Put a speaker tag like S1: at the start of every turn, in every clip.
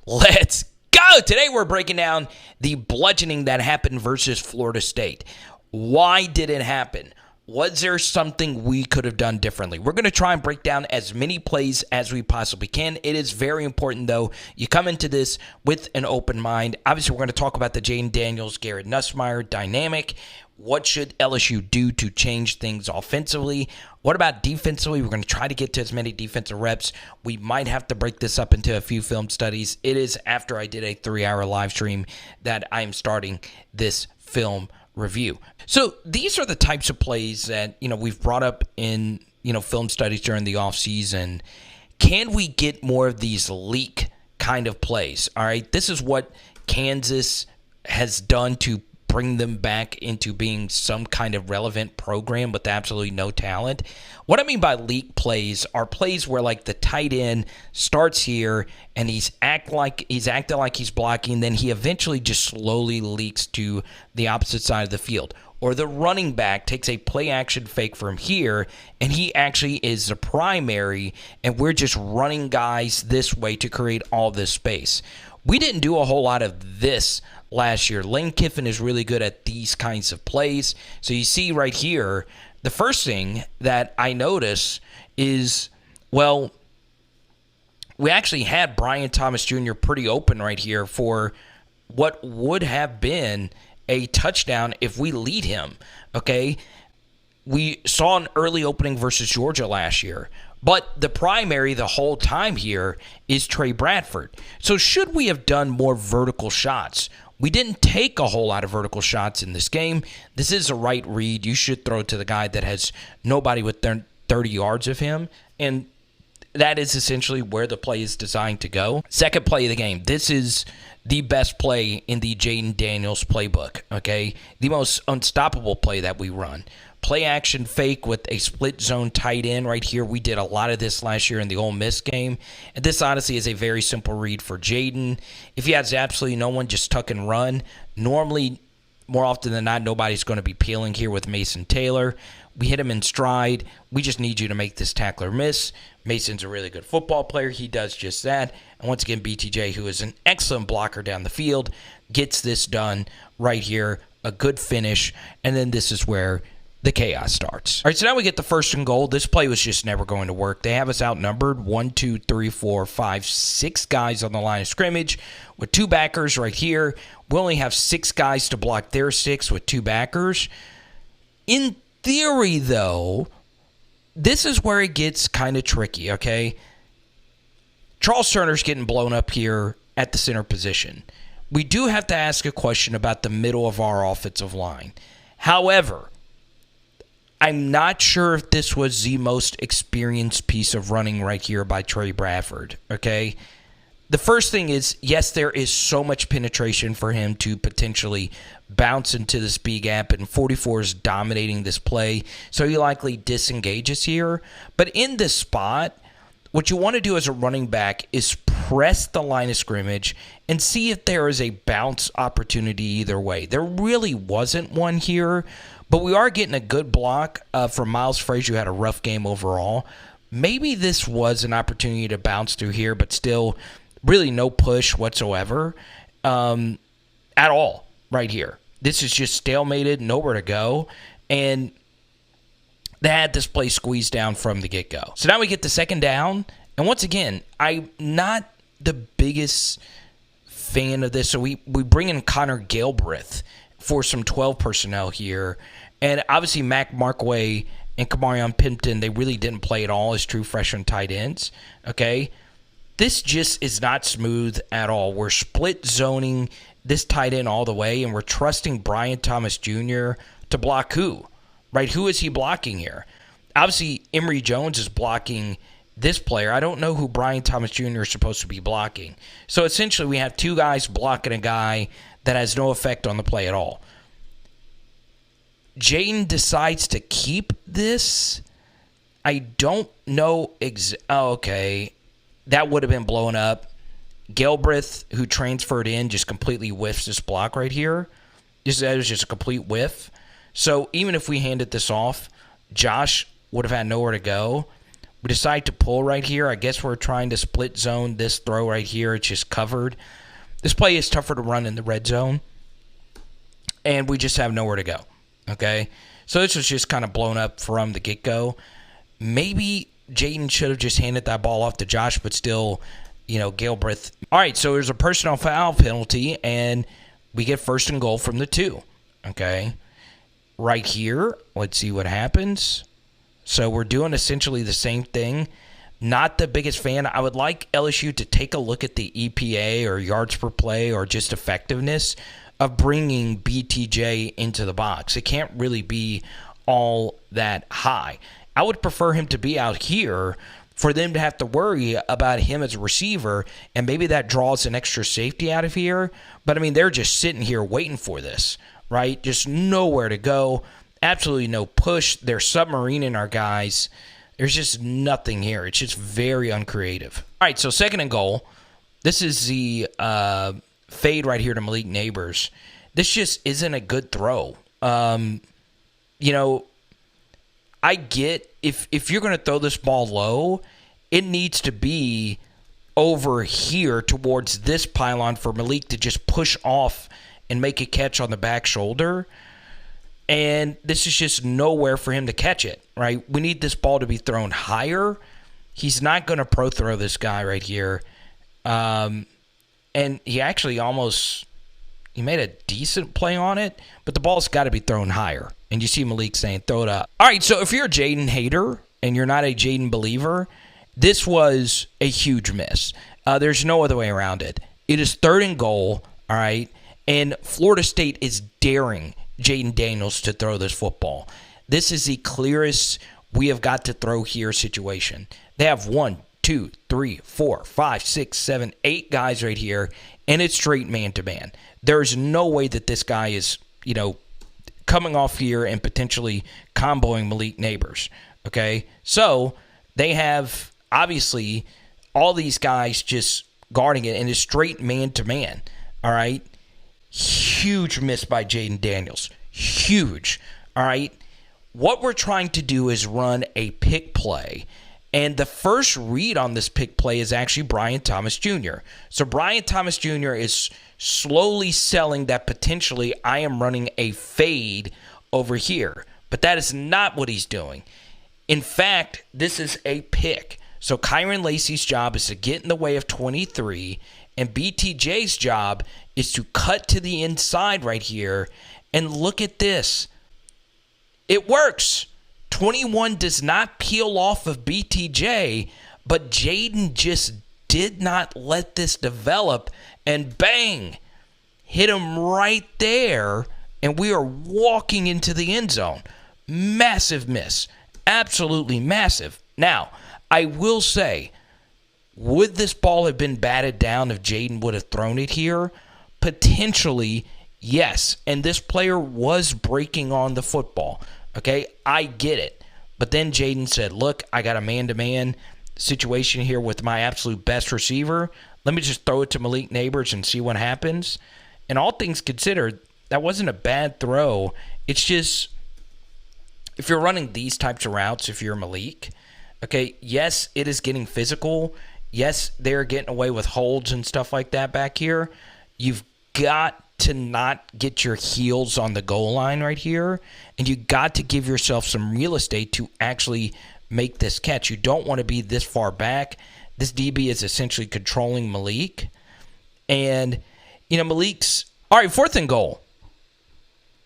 S1: Let's go! Today we're breaking down the bludgeoning that happened versus Florida State. Why did it happen? Was there something we could have done differently? We're going to try and break down as many plays as we possibly can. It is very important, though, you come into this with an open mind. Obviously, we're going to talk about the Jayden Daniels, Garrett Nussmeier dynamic. What should LSU do to change things offensively? What about defensively? We're going to try to get to as many defensive reps. We might have to break this up into a few film studies. It is after I did a 3-hour live stream that I'm starting this film review. So these are the types of plays that, we've brought up in, film studies during the offseason. Can we get more of these leak kind of plays? All right, this is what Kansas has done to bring them back into being some kind of relevant program with absolutely no talent. What I mean by leak plays are plays where like the tight end starts here and he's acting like he's blocking, then he eventually just slowly leaks to the opposite side of the field. Or the running back takes a play action fake from here and he actually is the primary and we're just running guys this way to create all this space. We didn't do a whole lot of this last year. Lane Kiffin is really good at these kinds of plays. So you see right here, the first thing that I notice is, we actually had Brian Thomas Jr. pretty open right here for what would have been a touchdown if we lead him, okay? We saw an early opening versus Georgia last year. But the primary the whole time here is Trey Bradford. So should we have done more vertical shots? We didn't take a whole lot of vertical shots in this game. This is a right read. You should throw to the guy that has nobody within 30 yards of him. And that is essentially where the play is designed to go. Second play of the game. This is the best play in the Jayden Daniels playbook, okay? The most unstoppable play that we run. Play action fake with a split zone tight end right here. We did a lot of this last year in the Ole Miss game. And this honestly is a very simple read for Jayden. If he has absolutely no one, just tuck and run. Normally, more often than not, nobody's going to be peeling here with Mason Taylor. We hit him in stride. We just need you to make this tackler miss. Mason's a really good football player. He does just that. And once again, BTJ, who is an excellent blocker down the field, gets this done right here. A good finish. And then this is where the chaos starts. All right, so now we get the first and goal. This play was just never going to work. They have us outnumbered 1, 2, 3, 4, 5, 6 guys on the line of scrimmage with 2 backers right here. We only have 6 guys to block their 6 with 2 backers. In theory, though, this is where it gets kind of tricky, okay? Charles Turner's getting blown up here at the center position. We do have to ask a question about the middle of our offensive line. However, I'm not sure if this was the most experienced piece of running right here by Trey Bradford, okay? The first thing is, yes, there is so much penetration for him to potentially bounce into the speed gap, and 44 is dominating this play, so he likely disengages here. But in this spot, what you want to do as a running back is press the line of scrimmage and see if there is a bounce opportunity either way. There really wasn't one here, but we are getting a good block from Miles Frazier, who had a rough game overall. Maybe this was an opportunity to bounce through here, but still really no push whatsoever at all right here. This is just stalemated, nowhere to go, and they had this play squeezed down from the get-go. So now we get the second down, and once again, I'm not the biggest fan of this, so we bring in Connor Galbraith for some 12 personnel here. And obviously Mac Markway and Kamarion Pimpton, they really didn't play at all as true freshman tight ends. Okay? This just is not smooth at all. We're split zoning this tight end all the way, and we're trusting Brian Thomas Jr. to block who? Right? Who is he blocking here? Obviously, Emory Jones is blocking this player. I don't know who Brian Thomas Jr. is supposed to be blocking. So essentially, we have 2 guys blocking a guy that has no effect on the play at all. Jayden decides to keep this. I don't know. Okay. That would have been blown up. Galbraith, who transferred in, just completely whiffs this block right here. That was just a complete whiff. So even if we handed this off, Josh would have had nowhere to go. We decide to pull right here. I guess we're trying to split zone this throw right here. It's just covered. This play is tougher to run in the red zone, and we just have nowhere to go, okay? So this was just kind of blown up from the get-go. Maybe Jayden should have just handed that ball off to Josh, but still, Galbraith. All right, so there's a personal foul penalty, and we get 1st and goal from the 2, okay? Right here, let's see what happens. So we're doing essentially the same thing. Not the biggest fan. I would like LSU to take a look at the EPA or yards per play or just effectiveness of bringing BTJ into the box. It can't really be all that high. I would prefer him to be out here for them to have to worry about him as a receiver, and maybe that draws an extra safety out of here. But, I mean, they're just sitting here waiting for this, right? Just nowhere to go. Absolutely no push. They're submarining our guys. There's just nothing here. It's just very uncreative. All right, so 2nd and goal. This is the fade right here to Malik Neighbors. This just isn't a good throw. I get if you're going to throw this ball low, it needs to be over here towards this pylon for Malik to just push off and make a catch on the back shoulder. And this is just nowhere for him to catch it, right? We need this ball to be thrown higher. He's not going to pro throw this guy right here. And he actually he made a decent play on it, but the ball's got to be thrown higher. And you see Malik saying, throw it up. All right, so if you're a Jayden hater and you're not a Jayden believer, this was a huge miss. There's no other way around it. It is 3rd and goal, all right? And Florida State is daring Jayden Daniels to throw this football. This is the clearest we have got to throw here situation. They have 1, 2, 3, 4, 5, 6, 7, 8 guys right here, and it's straight man-to-man. There's no way that this guy is, coming off here and potentially comboing Malik Neighbors, okay? So they have, obviously, all these guys just guarding it, and it's straight man-to-man, all right? Huge miss by Jayden Daniels. Huge. All right. What we're trying to do is run a pick play. And the first read on this pick play is actually Brian Thomas Jr. So Brian Thomas Jr. is slowly selling that potentially I am running a fade over here. But that is not what he's doing. In fact, this is a pick. So Kyron Lacey's job is to get in the way of 23, and BTJ's job is to cut to the inside right here. And look at this. It works. 21 does not peel off of BTJ, but Jayden just did not let this develop. And bang, hit him right there. And we are walking into the end zone. Massive miss. Absolutely massive. Now, I will say, would this ball have been batted down if Jayden would have thrown it here? Potentially, yes. And this player was breaking on the football. Okay, I get it. But then Jayden said, look, I got a man-to-man situation here with my absolute best receiver. Let me just throw it to Malik Neighbors and see what happens. And all things considered, that wasn't a bad throw. It's just, if you're running these types of routes, if you're Malik, okay, yes, it is getting physical. Yes, they're getting away with holds and stuff like that back here. You've got to not get your heels on the goal line right here, and you got to give yourself some real estate to actually make this catch. You don't want to be this far back. This DB is essentially controlling Malik. And, Malik's, all right, 4th and goal.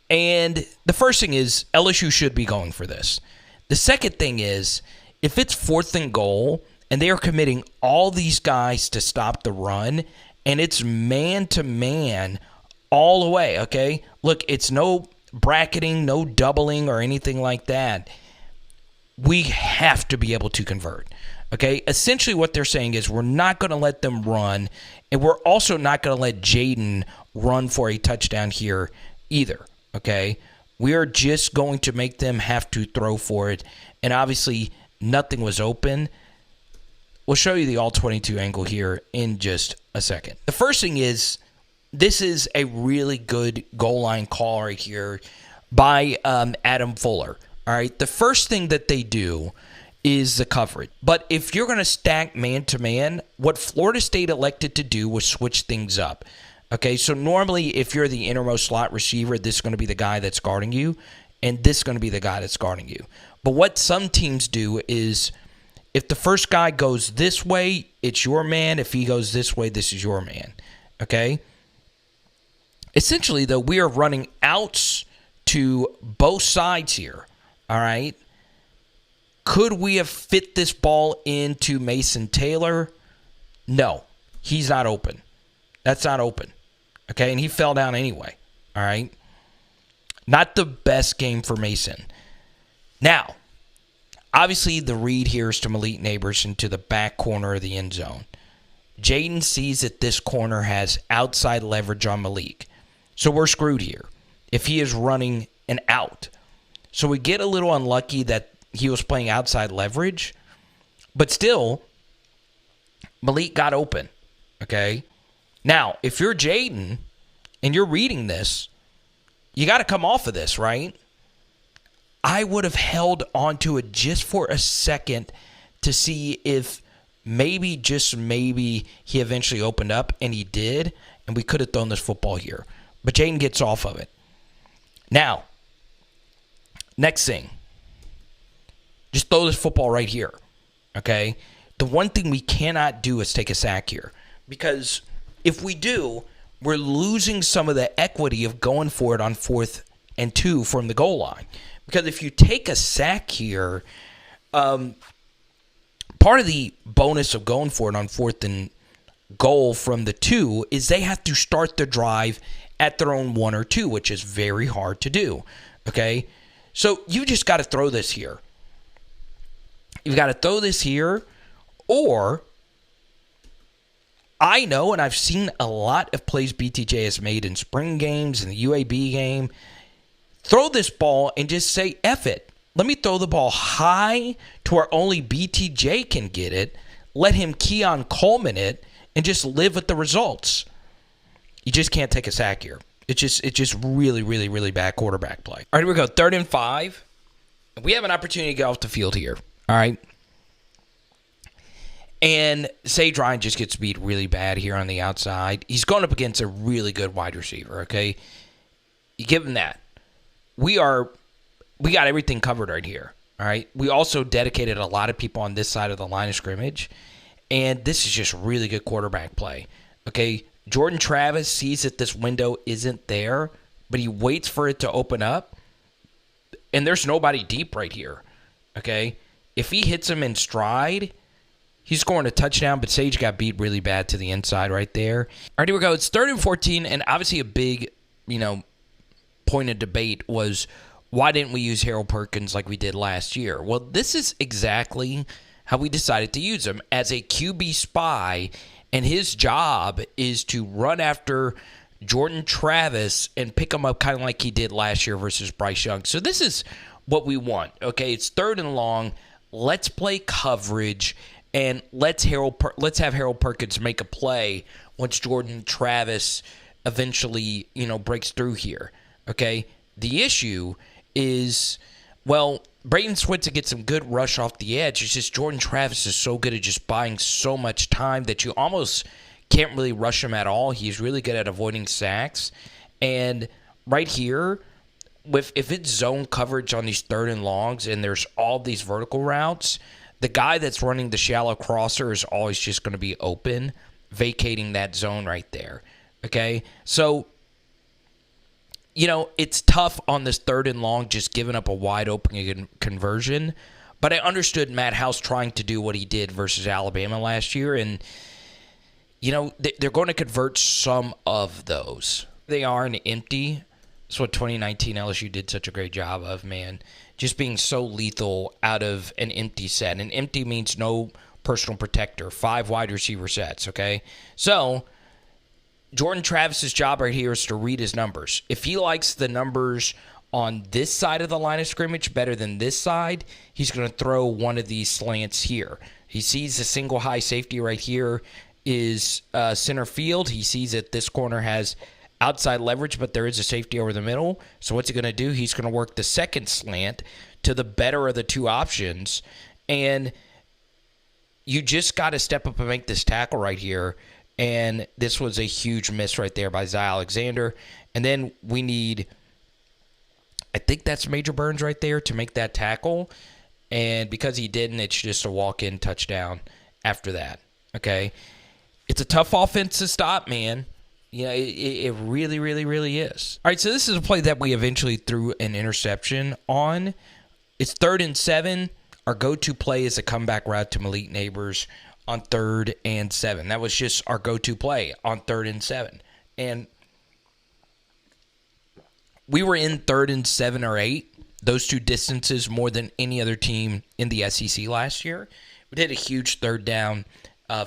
S1: And the first thing is LSU should be going for this. The second thing is, if it's 4th and goal and they are committing all these guys to stop the run, and it's man-to-man all the way, okay? Look, it's no bracketing, no doubling or anything like that. We have to be able to convert, okay? Essentially what they're saying is we're not going to let them run, and we're also not going to let Jayden run for a touchdown here either, okay? We are just going to make them have to throw for it, and obviously nothing was open. We'll show you the all-22 angle here in just a second. The first thing is, this is a really good goal line call right here by Adam Fuller. All right, the first thing that they do is the coverage. But if you're going to stack man-to-man, what Florida State elected to do was switch things up. Okay, so normally if you're the innermost slot receiver, this is going to be the guy that's guarding you, and this is going to be the guy that's guarding you. But what some teams do is if the first guy goes this way, it's your man. If he goes this way, this is your man. Okay? Essentially, though, we are running outs to both sides here. All right? Could we have fit this ball into Mason Taylor? No. He's not open. That's not open. Okay? And he fell down anyway. All right? Not the best game for Mason. Now, obviously the read here is to Malik Neighbors into the back corner of the end zone. JAYDEN sees that this corner has outside leverage on Malik. So we're screwed here if he is running an out. So we get a little unlucky that he was playing outside leverage. But still, Malik got open. Okay? Now, if you're JAYDEN and you're reading this, you got to come off of this, right? I would have held onto it just for a second to see if maybe, just maybe, he eventually opened up, and he did, and we could have thrown this football here. But JAYDEN gets off of it. Now, next thing. Just throw this football right here, okay? The one thing we cannot do is take a sack here. Because if we do, we're losing some of the equity of going for it on 4th and 2 from the goal line. Because if you take a sack here, part of the bonus of going for it on 4th and goal from the 2 is they have to start the drive at their own 1 or 2, which is very hard to do. Okay? So you just got to throw this here. You've got to throw this here, or I know, and I've seen a lot of plays BTJ has made in spring games, in the UAB game. Throw this ball and just say, F it. Let me throw the ball high to where only BTJ can get it. Let him Keon Coleman it and just live with the results. You just can't take a sack here. It's just really, really, really bad quarterback play. All right, here we go. 3rd and 5. We have an opportunity to get off the field here. All right. And Sage Ryan just gets beat really bad here on the outside. He's going up against a really good wide receiver, okay? You give him that. We got everything covered right here, all right? We also dedicated a lot of people on this side of the line of scrimmage, and this is just really good quarterback play, okay? Jordan Travis sees that this window isn't there, but he waits for it to open up, and there's nobody deep right here, okay? If he hits him in stride, he's scoring a touchdown, but Sage got beat really bad to the inside right there. All right, here we go. It's 3rd and 14, and obviously a big, point of debate was why didn't we use Harold Perkins like we did last year? Well, this is exactly how we decided to use him as a QB spy, and his job is to run after Jordan Travis and pick him up kind of like he did last year versus Bryce Young. So this is what we want, okay? It's 3rd and long. Let's play coverage, and let's have Harold Perkins make a play once Jordan Travis eventually, breaks through here. Okay? The issue is, Brayton Switzer gets some good rush off the edge. It's just Jordan Travis is so good at just buying so much time that you almost can't really rush him at all. He's really good at avoiding sacks. And right here, if it's zone coverage on these 3rd and longs and there's all these vertical routes, the guy that's running the shallow crosser is always just going to be open, vacating that zone right there. Okay? So, it's tough on this 3rd and long just giving up a wide open conversion, but I understood Matt House trying to do what he did versus Alabama last year, and, they're going to convert some of those. They are an empty. That's what 2019 LSU did such a great job of, man. Just being so lethal out of an empty set. An empty means no personal protector. 5 wide receiver sets, okay? So, Jordan Travis's job right here is to read his numbers. If he likes the numbers on this side of the line of scrimmage better than this side, he's going to throw one of these slants here. He sees the single high safety right here is center field. He sees that this corner has outside leverage, but there is a safety over the middle. So what's he going to do? He's going to work the second slant to the better of the 2 options And you just got to step up and make this tackle right here. And this was a huge miss right there by Zy Alexander. And then we need, I think that's Major Burns right there to make that tackle. And because he didn't, it's just a walk-in touchdown after that. Okay? It's a tough offense to stop, man. You know, it really, really, really is. All right, so this is a play that we eventually threw an interception on. It's 3rd and 7. Our go-to play is a comeback route to Malik Neighbors on 3rd and 7. That was just our go-to play on 3rd and 7. And we were in 3rd and 7 or 8, those two distances more than any other team in the SEC last year. We did a huge 3rd down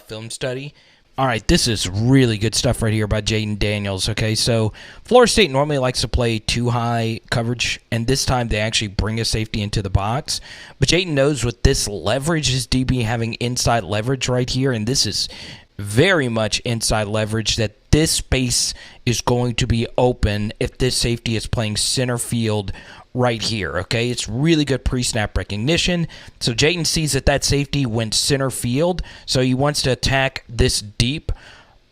S1: film study. All right, this is really good stuff right here by JAYDEN Daniels, okay? So Florida State normally likes to play too high coverage, and this time they actually bring a safety into the box. But JAYDEN knows with this leverage, his DB having inside leverage right here, and this is very much inside leverage, that this space is going to be open if this safety is playing center field right here, okay? It's really good pre-snap recognition. So JAYDEN sees that safety went center field, so he wants to attack this deep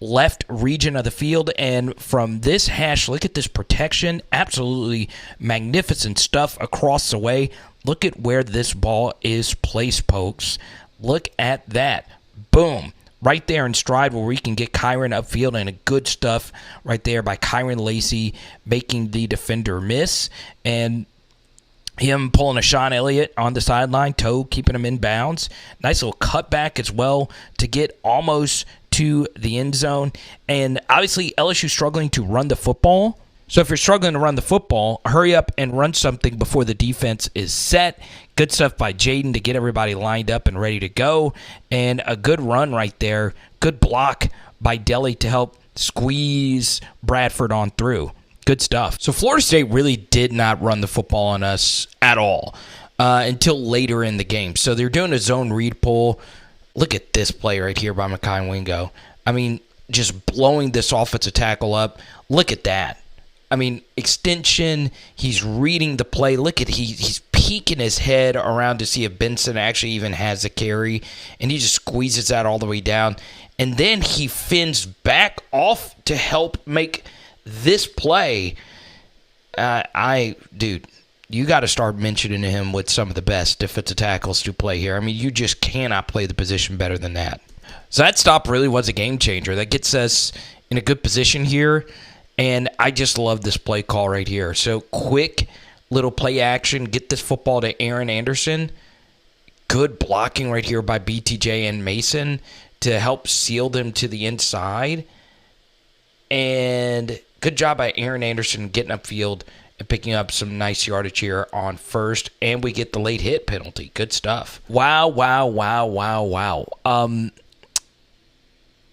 S1: left region of the field. And from this hash, look at this protection. Absolutely magnificent stuff across the way. Look at where this ball is placed, folks. Look at that. Boom. Right there in stride where we can get Kyron upfield, and a good stuff right there by Kyron Lacey making the defender miss. And him pulling a Sean Elliott on the sideline, toe keeping him in bounds. Nice little cutback as well to get almost to the end zone. And obviously LSU struggling to run the football. So if you're struggling to run the football, hurry up and run something before the defense is set. Good stuff by JAYDEN to get everybody lined up and ready to go. And a good run right there. Good block by Delly to help squeeze Bradford on through. Good stuff. So Florida State really did not run the football on us at all until later in the game. So they're doing a zone read pull. Look at this play right here by Mekhi Wingo. I mean, just blowing this offensive tackle up. Look at that. I mean, extension. He's reading the play. Look at he's peeking his head around to see if Benson actually even has a carry, and he just squeezes that all the way down. And then he fins back off to help make this play. Dude, you got to start mentioning him with some of the best defensive tackles to play here. I mean, you just cannot play the position better than that. So that stop really was a game changer. That gets us in a good position here. And I just love this play call right here. So quick little play action. Get this football to Aaron Anderson. Good blocking right here by BTJ and Mason to help seal them to the inside. And good job by Aaron Anderson getting upfield and picking up some nice yardage here on first. And we get the late hit penalty. Good stuff. Wow.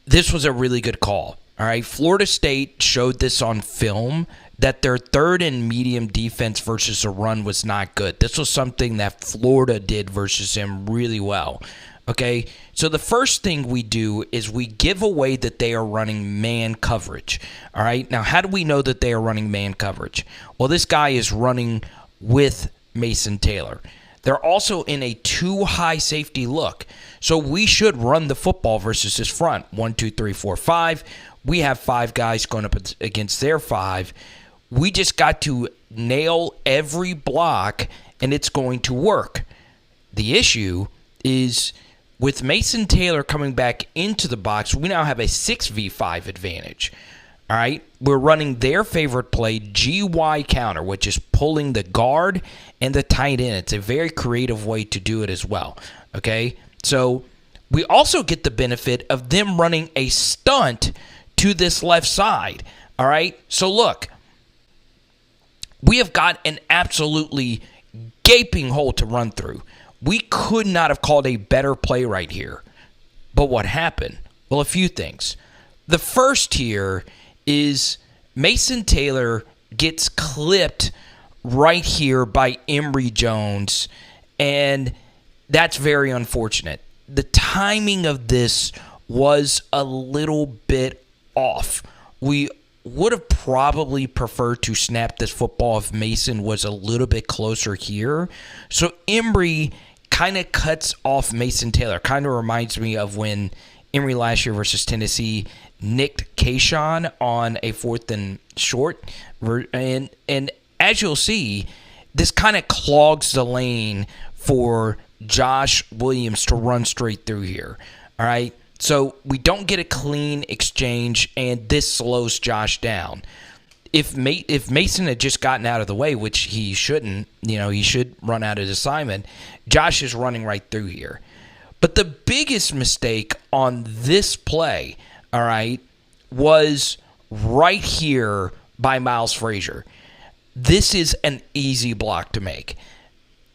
S1: This was a really good call. All right, Florida State showed this on film that their 3rd and medium defense versus a run was not good. This was something that Florida did versus him really well. Okay, so the first thing we do is we give away that they are running man coverage. All right, now how do we know that they are running man coverage? Well, this guy is running with Mason Taylor. They're also in a too high safety look. So we should run the football versus his front. 1, 2, 3, 4, 5. We have 5 guys going up against their 5. We just got to nail every block, and it's going to work. The issue is with Mason Taylor coming back into the box, we now have a 6v5 advantage. All right, we're running their favorite play, GY counter, which is pulling the guard and the tight end. It's a very creative way to do it as well. Okay, so we also get the benefit of them running a stunt to this left side. All right, so look, we have got an absolutely gaping hole to run through. We could not have called a better play right here. But what happened? Well, a few things. The first here is Mason Taylor gets clipped right here by Emory Jones, and that's very unfortunate. The timing of this was a little bit off. We would have probably preferred to snap this football if Mason was a little bit closer here. So Emory kind of cuts off Mason Taylor. Kind of reminds me of when Emory last year versus Tennessee nicked Kayshawn on a 4th and short. And as you'll see, this kind of clogs the lane for Josh Williams to run straight through here. All right? So we don't get a clean exchange, and this slows Josh down. If Mason had just gotten out of the way, which he shouldn't, he should run out of his assignment, Josh is running right through here. But the biggest mistake on this play, all right, was right here by Miles Frazier. This is an easy block to make.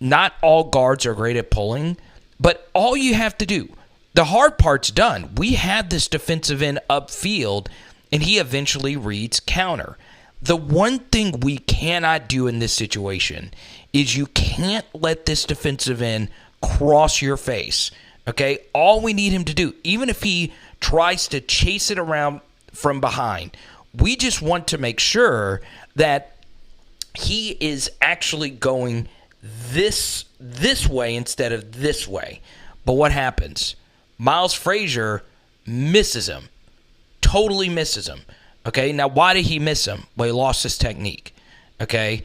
S1: Not all guards are great at pulling, but all you have to do, the hard part's done. We had this defensive end upfield, and he eventually reads counter. The one thing we cannot do in this situation is you can't let this defensive end cross your face. Okay? All we need him to do, even if he tries to chase it around from behind, we just want to make sure that he is actually going this way instead of this way. But what happens? Miles Frazier misses him. Totally misses him. Okay, now why did he miss him? Well, he lost his technique. Okay,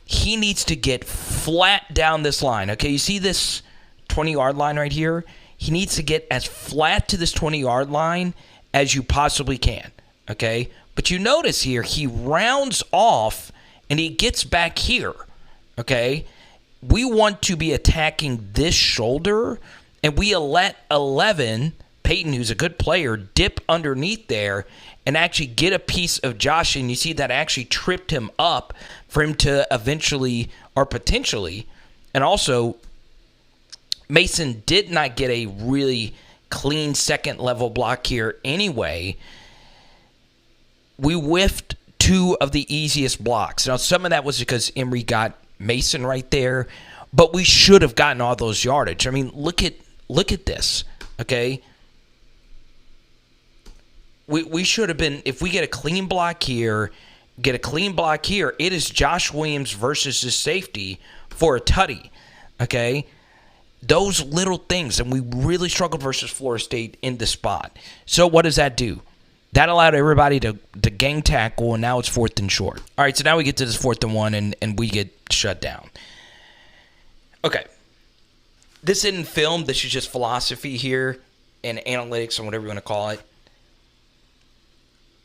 S1: he needs to get flat down this line. Okay, you see this 20-yard line right here? He needs to get as flat to this 20-yard line as you possibly can. Okay, but you notice here, he rounds off and he gets back here. Okay, we want to be attacking this shoulder, and we let 11, Peyton, who's a good player, dip underneath there and actually get a piece of Josh, and you see that actually tripped him up for him to eventually, or potentially, and also Mason did not get a really clean second-level block here anyway. We whiffed 2 of the easiest blocks. Now, some of that was because Emory got Mason right there, but we should have gotten all those yardage. I mean, look at this, okay? We should have been, if we get a clean block here, it is Josh Williams versus his safety for a tutty, okay? Those little things, and we really struggled versus Florida State in the spot. So what does that do? That allowed everybody to gang tackle, and now it's 4th and short. All right, so now we get to this 4th and 1, and we get shut down. Okay. This isn't film. This is just philosophy here and analytics and whatever you want to call it.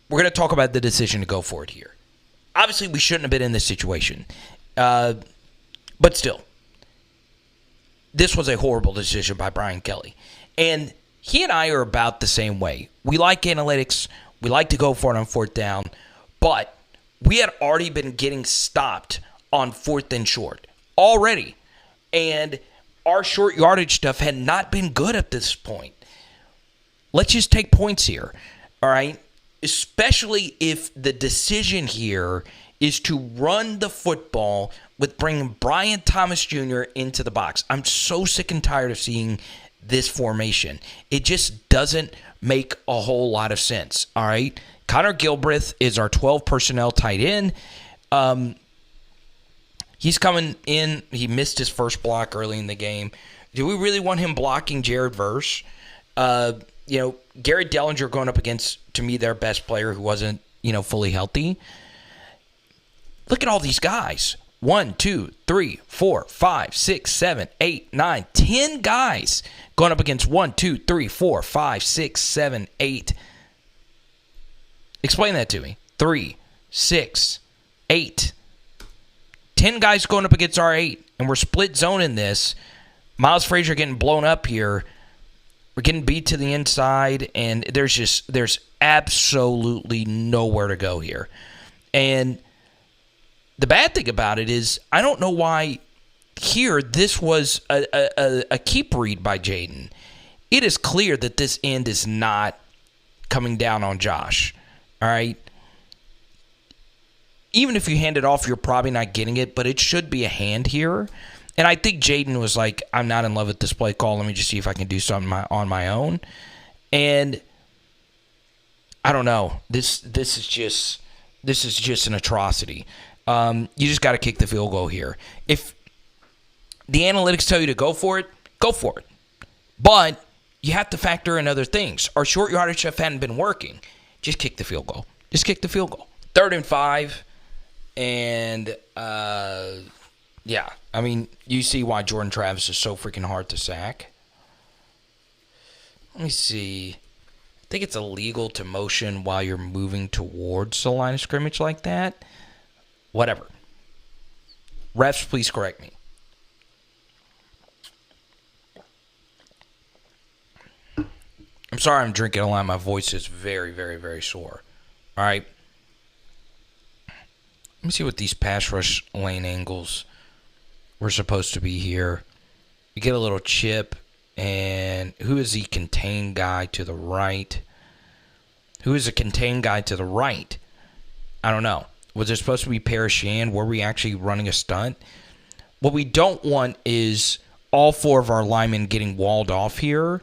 S1: We're going to talk about the decision to go for it here. Obviously, we shouldn't have been in this situation. But still, this was a horrible decision by Brian Kelly. And he and I are about the same way. We like analytics. We like to go for it on 4th down. But we had already been getting stopped on 4th and short already. And our short yardage stuff had not been good at this point. Let's just take points here. All right? Especially if the decision here is to run the football with bringing Brian Thomas Jr. into the box. I'm so sick and tired of seeing this formation. It just doesn't make a whole lot of sense, all right? Connor Gilbreth is our 12 personnel tight end. He's coming in. He missed his first block early in the game. Do we really want him blocking Jared Verse? Garrett Dellinger going up against, to me, their best player who wasn't, fully healthy. Look at all these guys. 1, 2, 3, 4, 5, 6, 7, 8, 9, 10 guys going up against 1, 2, 3, 4, 5, 6, 7, 8. Explain that to me. 3, 6, 8. 10 guys going up against our 8, and we're split zoning this. Miles Frazier getting blown up here. We're getting beat to the inside, and there's absolutely nowhere to go here. And the bad thing about it is I don't know why here this was a keep read by JAYDEN. It is clear that this end is not coming down on Josh. All right? Even if you hand it off, you're probably not getting it, but it should be a hand here. And I think JAYDEN was like, I'm not in love with this play call. Let me just see if I can do something on my own. And I don't know. This is just an atrocity. You just got to kick the field goal here. If the analytics tell you to go for it, go for it. But you have to factor in other things. Our short yardage stuff hadn't been working. Just kick the field goal. Just kick the field goal. 3rd and 5. And, yeah. I mean, you see why Jordan Travis is so freaking hard to sack. Let me see. I think it's illegal to motion while you're moving towards the line of scrimmage like that. Whatever. Refs, please correct me. I'm sorry I'm drinking a lot. My voice is very, very, very sore. All right. Let me see what these pass rush lane angles were supposed to be here. You get a little chip. And who is the contained guy to the right? Who is the contained guy to the right? I don't know. Was it supposed to be Parashan? Were we actually running a stunt? What we don't want is all 4 of our linemen getting walled off here,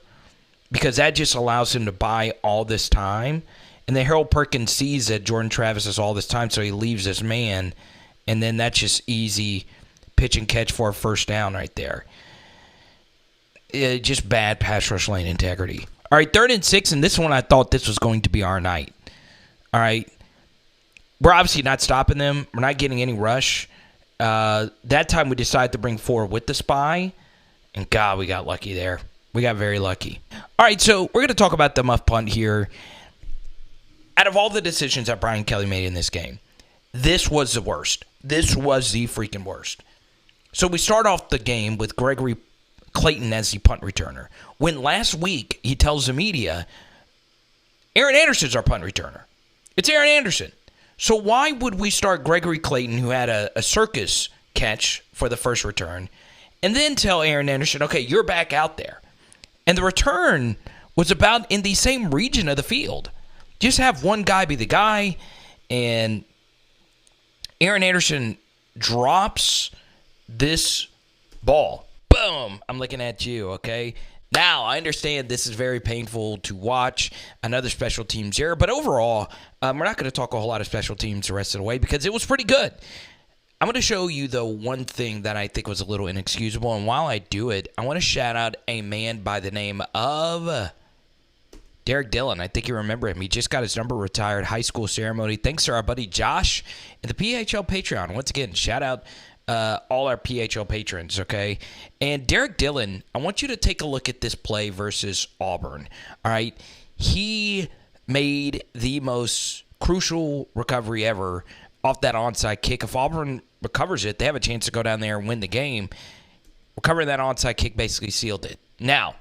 S1: because that just allows him to buy all this time. And then Harold Perkins sees that Jordan Travis has all this time, so he leaves his man. And then that's just easy pitch and catch for a first down right there. Just bad pass rush lane integrity. All right, 3rd and 6, and this one I thought this was going to be our night. All right. We're obviously not stopping them. We're not getting any rush. That time we decided to bring 4 with the spy, and God, we got lucky there. We got very lucky. All right, so we're going to talk about the muff punt here. Out of all the decisions that Brian Kelly made in this game, this was the worst. This was the freaking worst. So we start off the game with Gregory Clayton as the punt returner. When last week he tells the media, Aaron Anderson's our punt returner. It's Aaron Anderson. So why would we start Gregory Clayton, who had a circus catch for the first return, and then tell Aaron Anderson, okay, you're back out there? And the return was about in the same region of the field. Just have one guy be the guy, and Aaron Anderson drops this ball. Boom! I'm looking at you, okay? Now, I understand this is very painful to watch, another special teams error, but overall, we're not going to talk a whole lot of special teams the rest of the way because it was pretty good. I'm going to show you, though, one thing that I think was a little inexcusable, and while I do it, I want to shout out a man by the name of Derek Dillon. I think you remember him. He just got his number retired, high school ceremony. Thanks to our buddy Josh and the PHL Patreon. Once again, shout out all our PHL patrons, okay? And Derek Dillon, I want you to take a look at this play versus Auburn, all right? He made the most crucial recovery ever off that onside kick. If Auburn recovers it, they have a chance to go down there and win the game. Recovering that onside kick basically sealed it. Now,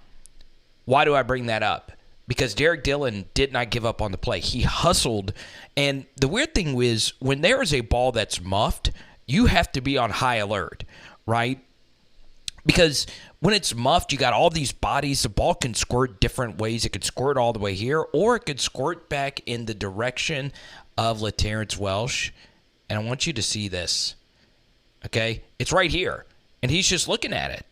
S1: why do I bring that up? Because Derek Dillon did not give up on the play. He hustled, and the weird thing is when there is a ball that's muffed, you have to be on high alert, right? Because when it's muffed, you got all these bodies. The ball can squirt different ways. It could squirt all the way here, or it could squirt back in the direction of LaTerrence Welsh. And I want you to see this, okay? It's right here, and he's just looking at it.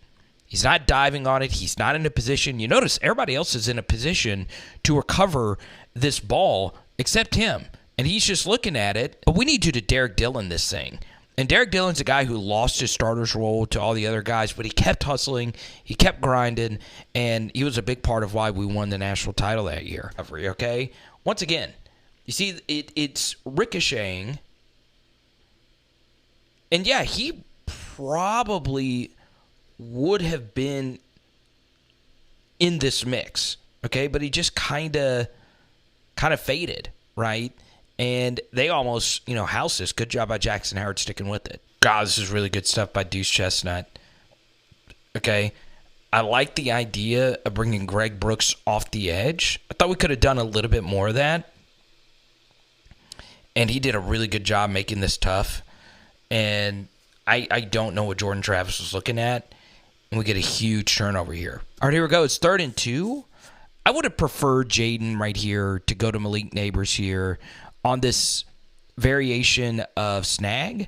S1: He's not diving on it. He's not in a position. You notice everybody else is in a position to recover this ball except him, and he's just looking at it. But we need you to Derek Dillon this thing. And Derek Dillon's a guy who lost his starter's role to all the other guys, but he kept hustling, he kept grinding, and he was a big part of why we won the national title that year. Okay? Once again, you see, it's ricocheting. And yeah, he probably would have been in this mix, okay? But he just kind of faded, right? And they almost, housed this. Good job by Jackson Howard sticking with it. God, this is really good stuff by Deuce Chestnut. Okay. I like the idea of bringing Greg Brooks off the edge. I thought we could have done a little bit more of that. And he did a really good job making this tough. And I don't know what Jordan Travis was looking at. And we get a huge turnover here. All right, here we go. It's 3rd and 2. I would have preferred JAYDEN right here to go to Malik Neighbors here on this variation of snag.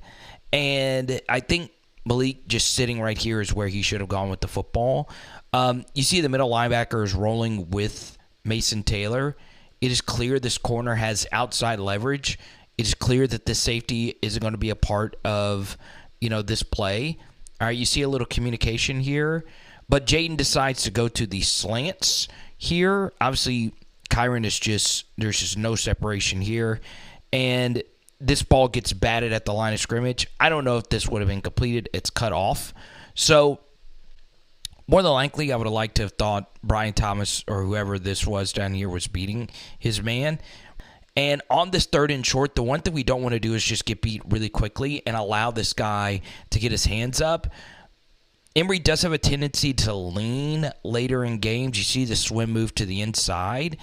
S1: And I think Malik just sitting right here is where he should have gone with the football. You see the middle linebacker is rolling with Mason Taylor. It is clear this corner has outside leverage. It is clear that this safety isn't going to be a part of, this play. All right, you see a little communication here. But Jayden decides to go to the slants here. Obviously, Kyron is there's just no separation here. And this ball gets batted at the line of scrimmage. I don't know if this would have been completed. It's cut off. So, more than likely, I would have liked to have thought Brian Thomas or whoever this was down here was beating his man. And on this 3rd and short, the one thing we don't want to do is just get beat really quickly and allow this guy to get his hands up. Emory does have a tendency to lean later in games. You see the swim move to the inside.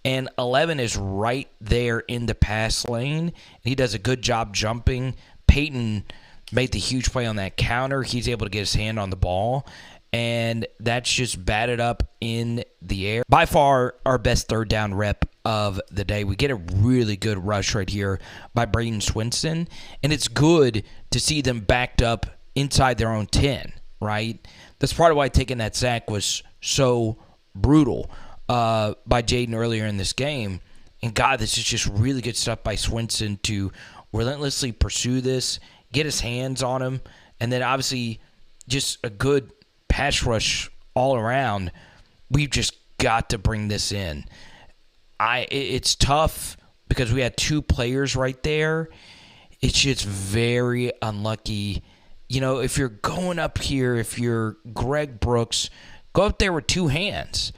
S1: And 11 is right there in the pass lane. He does a good job jumping. Peyton made the huge play on that counter. He's able to get his hand on the ball. And that's just batted up in the air. By far, our best 3rd down rep of the day. We get a really good rush right here by Braden Swinson. And it's good to see them backed up inside their own 10, right? That's part of why taking that sack was so brutal by Jayden earlier in this game. And, God, this is just really good stuff by Swinson to relentlessly pursue this, get his hands on him, and then obviously just a good pass rush all around. We've just got to bring this in. It's tough because we had 2 players right there. It's just very unlucky. You know, if you're going up here, if you're Greg Brooks, go up there with 2 hands.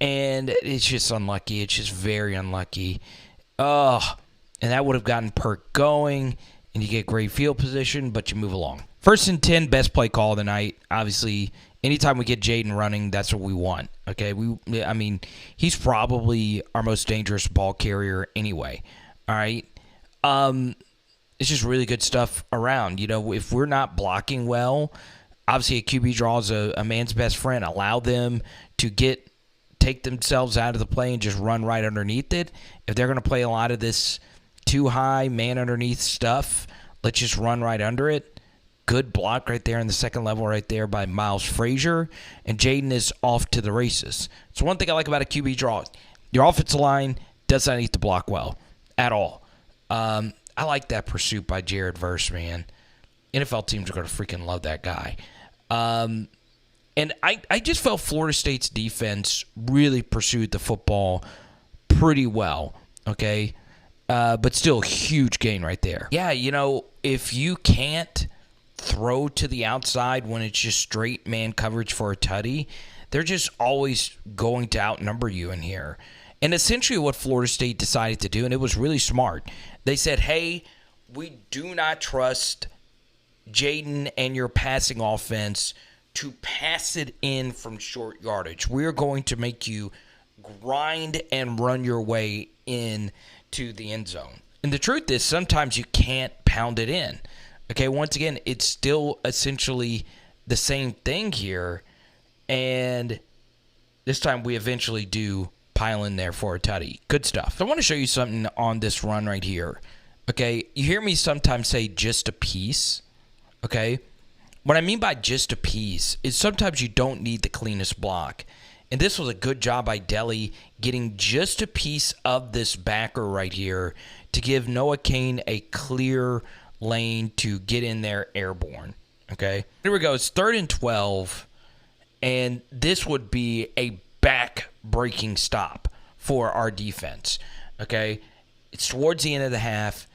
S1: And it's just unlucky. It's just very unlucky. And that would have gotten Perk going, and you get great field position, but you move along. 1st and 10, best play call of the night. Obviously, anytime we get Jayden running, that's what we want. Okay, I mean, he's probably our most dangerous ball carrier anyway. All right, it's just really good stuff around. You know, if we're not blocking well, obviously a QB draw is a man's best friend. Allow them to take themselves out of the play and just run right underneath it. If they're going to play a lot of this too high, man underneath stuff, let's just run right under it. Good block right there in the 2nd level right there by Miles Frazier. And Jayden is off to the races. So one thing I like about a QB draw, your offensive line does not need to block well at all. I like that pursuit by Jared Verse, man. NFL teams are going to freaking love that guy. And I just felt Florida State's defense really pursued the football pretty well, okay? But still, huge gain right there. Yeah, you know, if you can't throw to the outside when it's just straight man coverage for a tutty, they're just always going to outnumber you in here. And essentially what Florida State decided to do, and it was really smart, they said, hey, we do not trust Jayden and your passing offense to pass it in from short yardage. We're going to make you grind and run your way in to the end zone. And the truth is, sometimes you can't pound it in. Okay, once again, it's still essentially the same thing here. And this time we eventually do pile in there for a tutty. Good stuff. So I want to show you something on this run right here. Okay, you hear me sometimes say just a piece. Okay, what I mean by just a piece is sometimes you don't need the cleanest block. And this was a good job by Delhi getting just a piece of this backer right here to give Noah Kane a clear lane to get in there airborne. Okay, here we go. It's 3rd and 12, and this would be a back-breaking stop for our defense. Okay, it's towards the end of the half.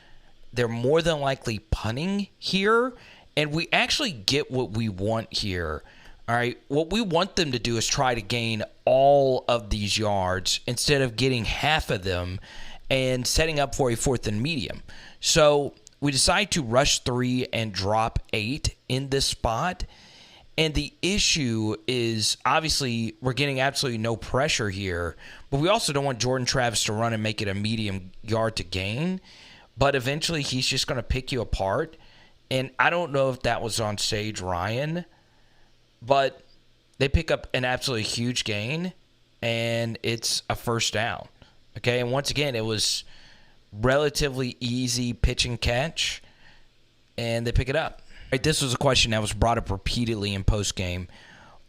S1: They're more than likely punting here, and we actually get what we want here. All right, what we want them to do is try to gain all of these yards instead of getting half of them and setting up for a 4th and medium. So we decide to rush 3 and drop 8 in this spot. And the issue is, obviously, we're getting absolutely no pressure here, but we also don't want Jordan Travis to run and make it a medium yard to gain. But eventually, he's just going to pick you apart. And I don't know if that was on Sage Ryan, but they pick up an absolutely huge gain, and it's a 1st down. Okay, and once again, it was relatively easy pitch and catch, and they pick it up. Right, this was a question that was brought up repeatedly in postgame.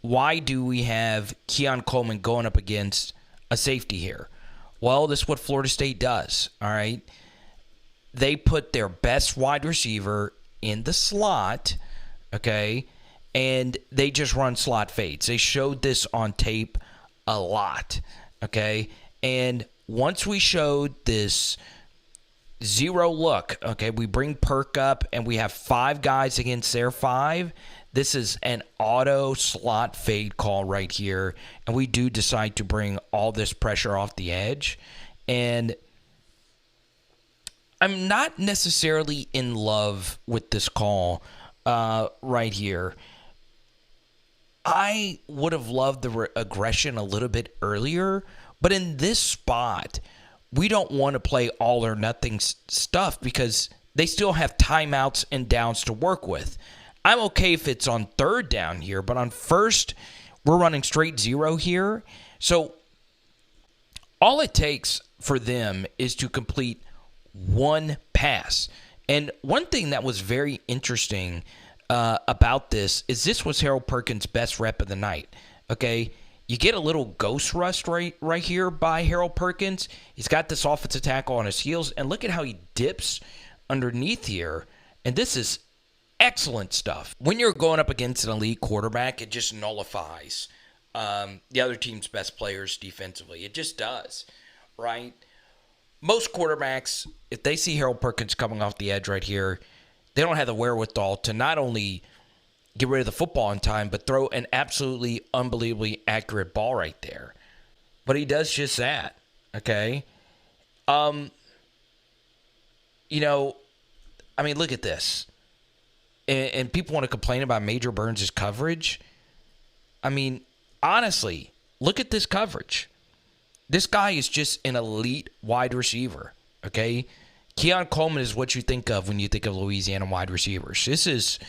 S1: Why do we have Keon Coleman going up against a safety here? Well, this is what Florida State does, all right? They put their best wide receiver in the slot, okay, and they just run slot fades. They showed this on tape a lot, okay? And once we showed this zero look, okay, we bring Perk up, and we have 5 guys against their 5. This is an auto slot fade call right here, and we do decide to bring all this pressure off the edge. And I'm not necessarily in love with this call right here. I would have loved the aggression a little bit earlier, but in this spot, we don't want to play all or nothing stuff because they still have timeouts and downs to work with. I'm okay if it's on third down here, but on first, we're running straight zero here. So all it takes for them is to complete one pass. And one thing that was very interesting about this was Harold Perkins' best rep of the night. Okay, you get a little ghost rust right here by Harold Perkins. He's got this offensive tackle on his heels, and look at how he dips underneath here. And this is excellent stuff. When you're going up against an elite quarterback, it just nullifies the other team's best players defensively. It just does, right? Most quarterbacks, if they see Harold Perkins coming off the edge right here, they don't have the wherewithal to not only get rid of the football in time, but throw an absolutely unbelievably accurate ball right there. But he does just that, okay? Look at this. And people want to complain about Major Burns' coverage. I mean, honestly, look at this coverage. This guy is just an elite wide receiver, okay? Keon Coleman is what you think of when you think of Louisiana wide receivers. This is,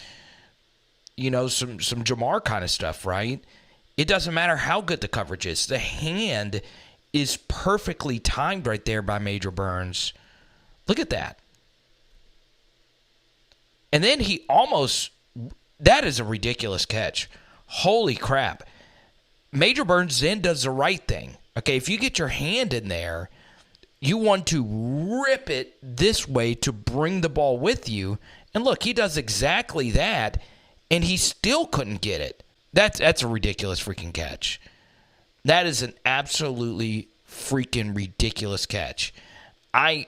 S1: some Jamar kind of stuff, right? It doesn't matter how good the coverage is. The hand is perfectly timed right there by Major Burns. Look at that. And then that is a ridiculous catch. Holy crap. Major Burns then does the right thing. Okay, if you get your hand in there, you want to rip it this way to bring the ball with you. And look, he does exactly that, and he still couldn't get it. That's a ridiculous freaking catch. That is an absolutely freaking ridiculous catch. I'm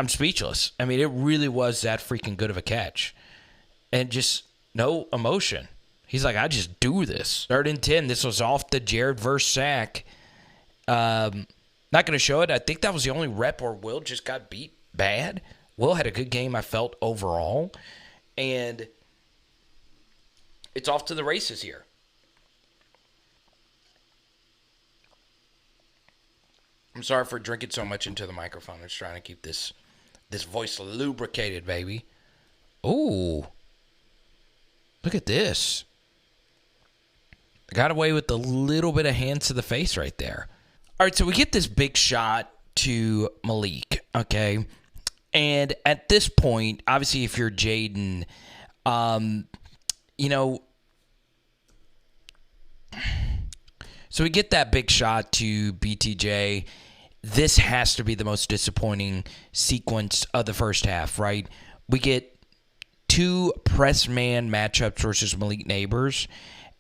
S1: speechless. I mean, it really was that freaking good of a catch. And just no emotion. He's like, I just do this. 3rd and 10. This was off the Jared Verse sack. Not going to show it. I think that was the only rep where Will just got beat bad. Will had a good game, I felt, overall. And it's off to the races here. I'm sorry for drinking so much into the microphone. I'm just trying to keep this voice lubricated, baby. Ooh. Look at this. I got away with a little bit of hands to the face right there. All right, so we get this big shot to Malik, okay? And at this point, obviously, if you're JAYDEN, so we get that big shot to BTJ. This has to be the most disappointing sequence of the first half, right? We get 2 press man matchups versus Malik Neighbors.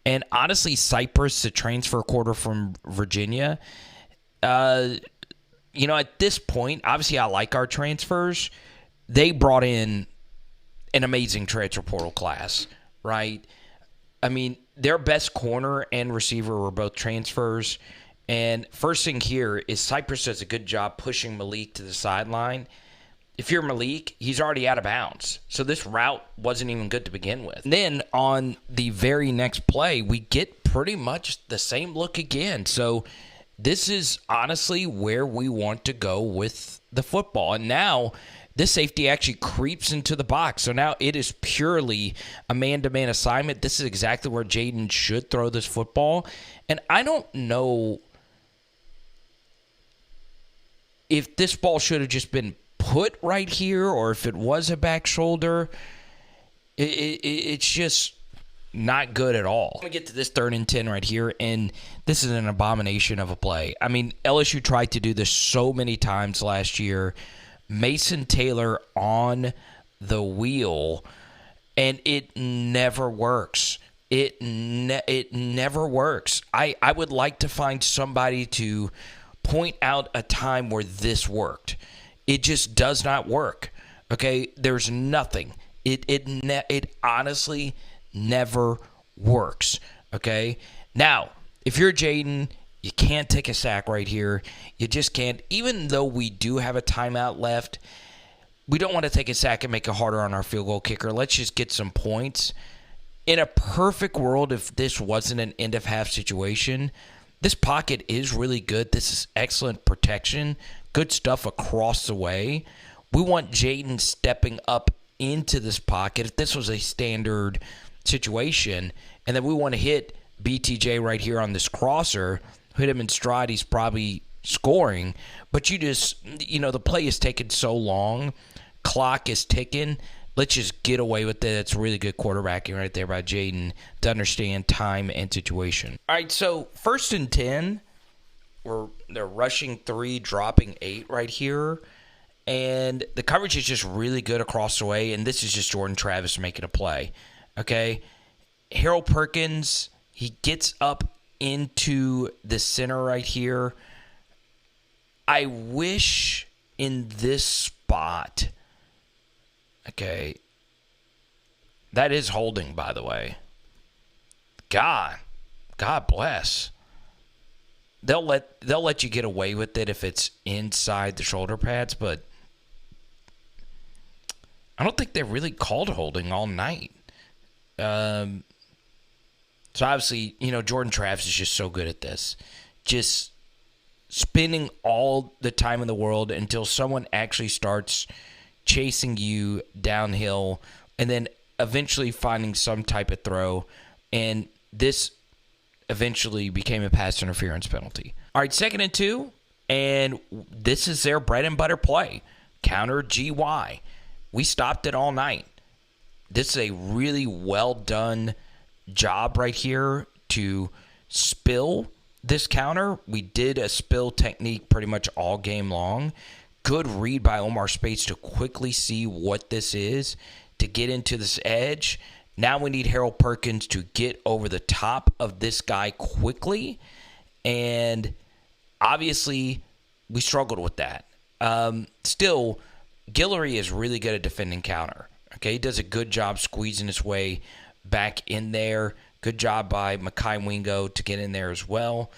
S1: And honestly, Cypress, the transfer quarter from Virginia, at this point, obviously I like our transfers. They brought in an amazing transfer portal class, right? I mean, their best corner and receiver were both transfers. And first thing here is Cypress does a good job pushing Malik to the sideline. If you're Malik, he's already out of bounds. So this route wasn't even good to begin with. And then on the very next play, we get pretty much the same look again. So this is honestly where we want to go with the football. And now this safety actually creeps into the box. So now it is purely a man-to-man assignment. This is exactly where JAYDEN should throw this football. And I don't know if this ball should have just been put right here or if it was a back shoulder. It's just not good at all. I'm going to get to this 3rd and 10 right here, and this is an abomination of a play. I mean, LSU tried to do this so many times last year. Mason Taylor on the wheel, and it never works. It never works. I would like to find somebody to point out a time where this worked. It just does not work. Okay, there's nothing. It honestly never works. Okay, now if you're Jayden, you can't take a sack right here. You just can't. Even though we do have a timeout left, we don't want to take a sack and make it harder on our field goal kicker. Let's just get some points. In a perfect world, if this wasn't an end-of-half situation, this pocket is really good. This is excellent protection. Good stuff across the way. We want Jayden stepping up into this pocket. If this was a standard situation, and then we want to hit BTJ right here on this crosser, hit him in stride, he's probably scoring. But you just, the play is taking so long. Clock is ticking. Let's just get away with it. That's really good quarterbacking right there by Jayden to understand time and situation. All right, so 1st and 10. They're rushing 3, dropping 8 right here. And the coverage is just really good across the way. And this is just Jordan Travis making a play. Okay? Harold Perkins, he gets up into the center right here. I wish in this spot. Okay. That is holding, by the way. God bless. They'll let you get away with it if it's inside the shoulder pads, but I don't think they really called holding all night. So obviously, Jordan Travis is just so good at this. Just spending all the time in the world until someone actually starts chasing you downhill and then eventually finding some type of throw. And this eventually became a pass interference penalty. All right, 2nd and 2, and this is their bread and butter play. Counter GY. We stopped it all night. This is a really well done job right here to spill this counter. We did a spill technique pretty much all game long. Good read by Omar Speights to quickly see what this is, to get into this edge. Now we need Harold Perkins to get over the top of this guy quickly. And obviously, we struggled with that. Still, Guillory is really good at defending counter. Okay, he does a good job squeezing his way back in there. Good job by Mekhi Wingo to get in there as well.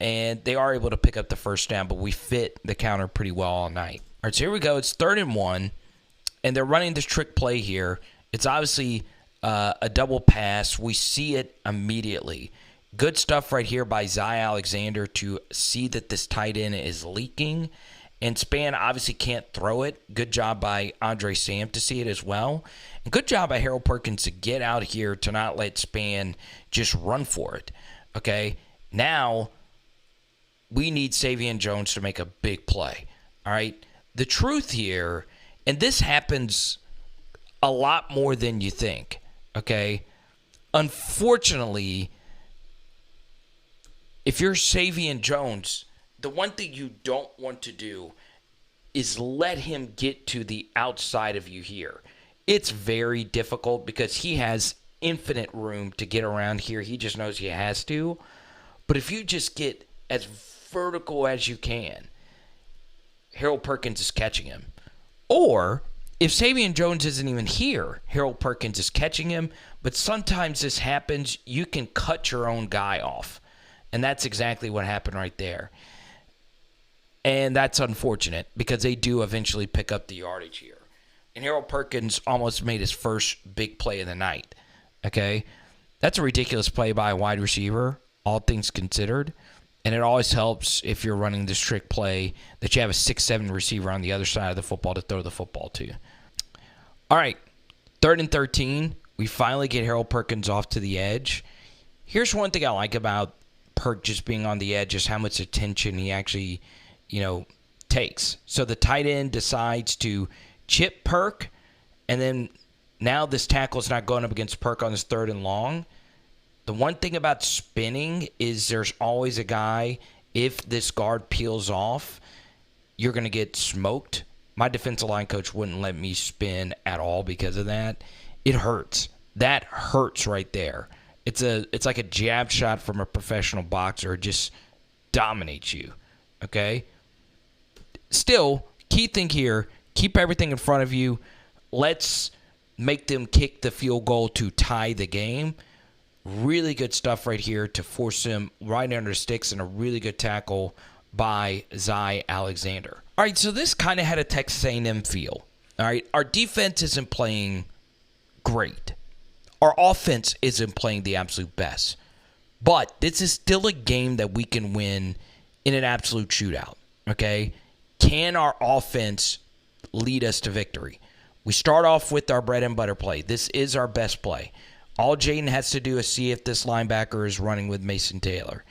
S1: And they are able to pick up the first down, but we fit the counter pretty well all night. All right, so here we go. It's 3rd and 1, and they're running this trick play here. It's obviously a double pass. We see it immediately. Good stuff right here by Zy Alexander to see that this tight end is leaking. And Span obviously can't throw it. Good job by Andre Sam to see it as well. And good job by Harold Perkins to get out here to not let Span just run for it. Okay, now we need Savion Jones to make a big play. All right, the truth here, and this happens a lot more than you think. Okay, unfortunately, if you're Savion Jones, the one thing you don't want to do is let him get to the outside of you here. It's very difficult because he has infinite room to get around here. He just knows he has to. But if you just get as vertical as you can, Harold Perkins is catching him. Or if Savion Jones isn't even here, Harold Perkins is catching him. But sometimes this happens. You can cut your own guy off. And that's exactly what happened right there. And that's unfortunate because they do eventually pick up the yardage here. And Harold Perkins almost made his first big play of the night. Okay? That's a ridiculous play by a wide receiver, all things considered. And it always helps if you're running this trick play that you have a 6'7" receiver on the other side of the football to throw the football to. All right, 3rd and 13. We finally get Harold Perkins off to the edge. Here's one thing I like about Perk just being on the edge is how much attention he actually, takes. So the tight end decides to chip Perk, and then now this tackle is not going up against Perk on his 3rd and long. The one thing about spinning is there's always a guy, if this guard peels off, you're going to get smoked My defensive line coach wouldn't let me spin at all because of that. It hurts. That hurts right there. It's like a jab shot from a professional boxer. It just dominates you. Okay? Still, key thing here, keep everything in front of you. Let's make them kick the field goal to tie the game. Really good stuff right here to force him right under the sticks, and a really good tackle by Zy Alexander. All right, so this kind of had a Texas A&M feel. All right, our defense isn't playing great. Our offense isn't playing the absolute best. But this is still a game that we can win in an absolute shootout, okay? Can our offense lead us to victory? We start off with our bread and butter play. This is our best play. All Jayden has to do is see if this linebacker is running with Mason Taylor.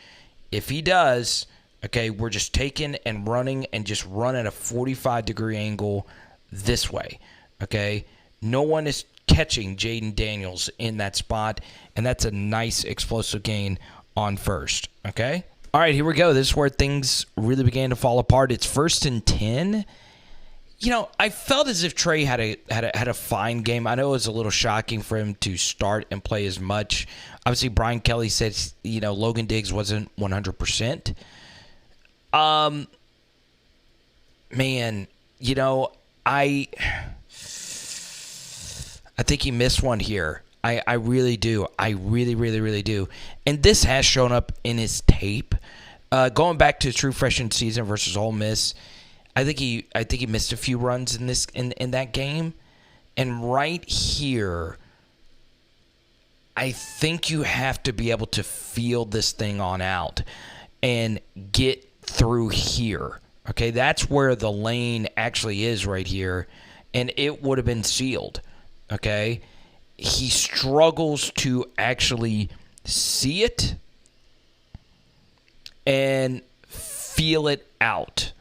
S1: If he does, okay, we're just taking and running and just run at a 45-degree angle this way, okay? No one is catching Jayden Daniels in that spot, and that's a nice explosive gain on first, okay? All right, here we go. This is where things really began to fall apart. It's 1st and 10. You know, I felt as if Trey had a fine game. I know it was a little shocking for him to start and play as much. Obviously, Brian Kelly said, you know, Logan Diggs wasn't 100%. Man, you know, I think he missed one here. I really do. I really do. And this has shown up in his tape. Going back to his true freshman season versus Ole Miss, I think he missed a few runs in that game. And right here, I think you have to be able to feel this thing on out and get through here. Okay, that's where the lane actually is right here, and it would have been sealed. Okay, he struggles to actually see it and feel it out.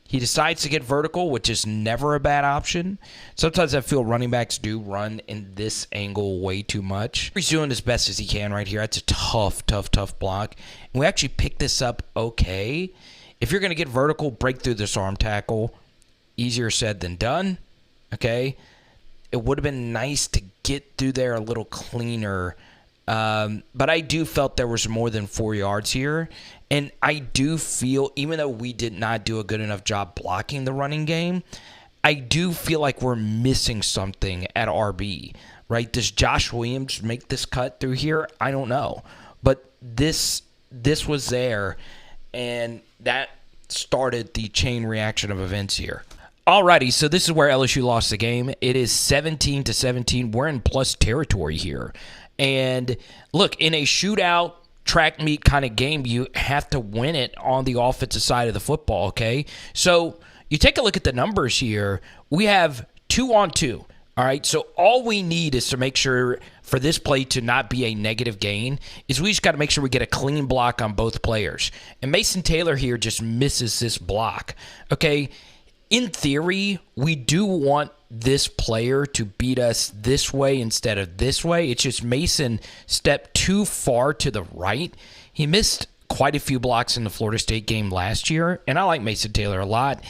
S1: He decides to get vertical, which is never a bad option. Sometimes I feel running backs do run in this angle way too much. He's doing as best as he can right here. That's a tough block. And we actually picked this up okay. If you're going to get vertical, break through this arm tackle. Easier said than done. Okay. It would have been nice to get through there a little cleaner. But I do felt there was more than 4 yards here. And I do feel, even though we did not do a good enough job blocking the running game, I do feel like we're missing something at RB, right? Does Josh Williams make this cut through here? I don't know. But this was there, and that started the chain reaction of events here. Alrighty, so this is where LSU lost the game. It is 17-17. We're in plus territory here. And look, in a shootout, track meet kind of game, you have to win it on the offensive side of the football, okay? So you take a look at the numbers here. We have 2-on-2, all right? So all we need is to make sure for this play to not be a negative gain is we just got to make sure we get a clean block on both players. And Mason Taylor here just misses this block, okay? In theory, we do want this player to beat us this way instead of this way. It's just Mason stepped too far to the right. He missed quite a few blocks in the Florida State game last year, and I like Mason Taylor a lot.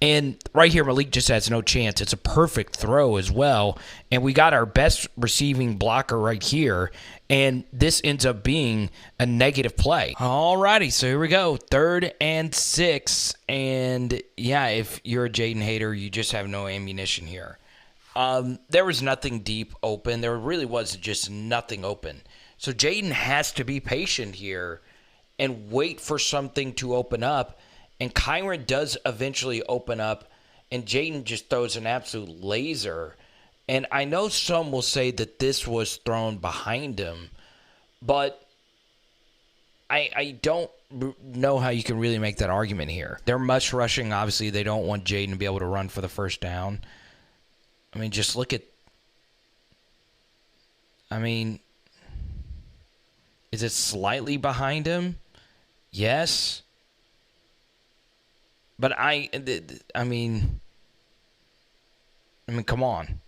S1: And right here, Malik just has no chance. It's a perfect throw as well, and we got our best receiving blocker right here, and this ends up being a negative play. Alrighty, so here we go. 3rd and 6, and yeah, if you're a Jayden hater, you just have no ammunition here. There was nothing deep open. There really was just nothing open. So Jayden has to be patient here and wait for something to open up. And Kyron does eventually open up, and Jayden just throws an absolute laser. And I know some will say that this was thrown behind him, but I don't know how you can really make that argument here. They're much rushing. Obviously, they don't want Jayden to be able to run for the first down. I mean, just look at... I mean, is it slightly behind him? Yes. But I mean, come on.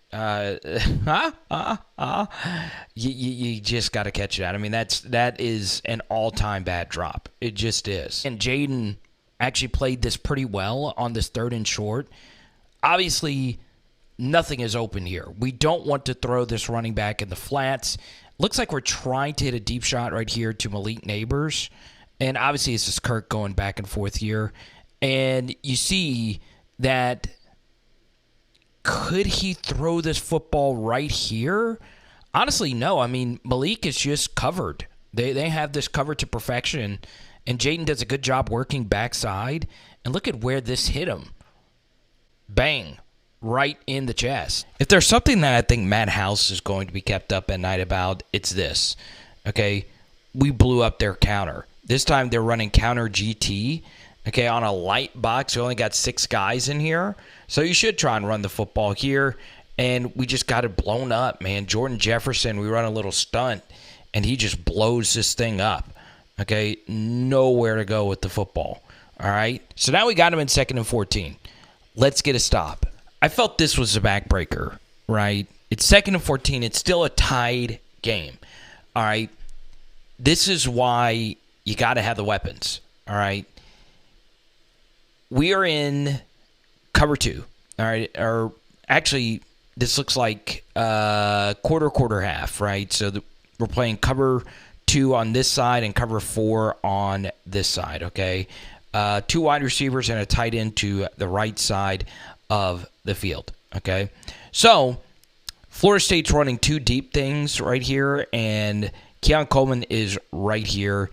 S1: You just got to catch it out. I mean, that is an all-time bad drop. It just is. And Jayden actually played this pretty well on this 3rd and short. Obviously, nothing is open here. We don't want to throw this running back in the flats. Looks like we're trying to hit a deep shot right here to Malik Neighbors. And obviously, it's just Kirk going back and forth here. And you see that, could he throw this football right here? Honestly, no. I mean, Malik is just covered. They have this covered to perfection. And JAYDEN does a good job working backside. And look at where this hit him. Bang. Right in the chest. If there's something that I think Matt House is going to be kept up at night about, it's this. Okay? We blew up their counter. This time they're running counter GT. Okay, on a light box. We only got 6 guys in here. So you should try and run the football here. And we just got it blown up, man. Jordan Jefferson, we run a little stunt, and he just blows this thing up. Okay, nowhere to go with the football. All right, so now we got him in 2nd and 14. Let's get a stop. I felt this was a backbreaker, right? It's 2nd and 14. It's still a tied game. All right, this is why you got to have the weapons. All right, we are in cover 2. All right, or actually, this looks like quarter, half, right? So we're playing cover 2 on this side and cover 4 on this side, okay? 2 wide receivers and a tight end to the right side of the field, okay? So Florida State's running 2 deep things right here, and Keon Coleman is right here.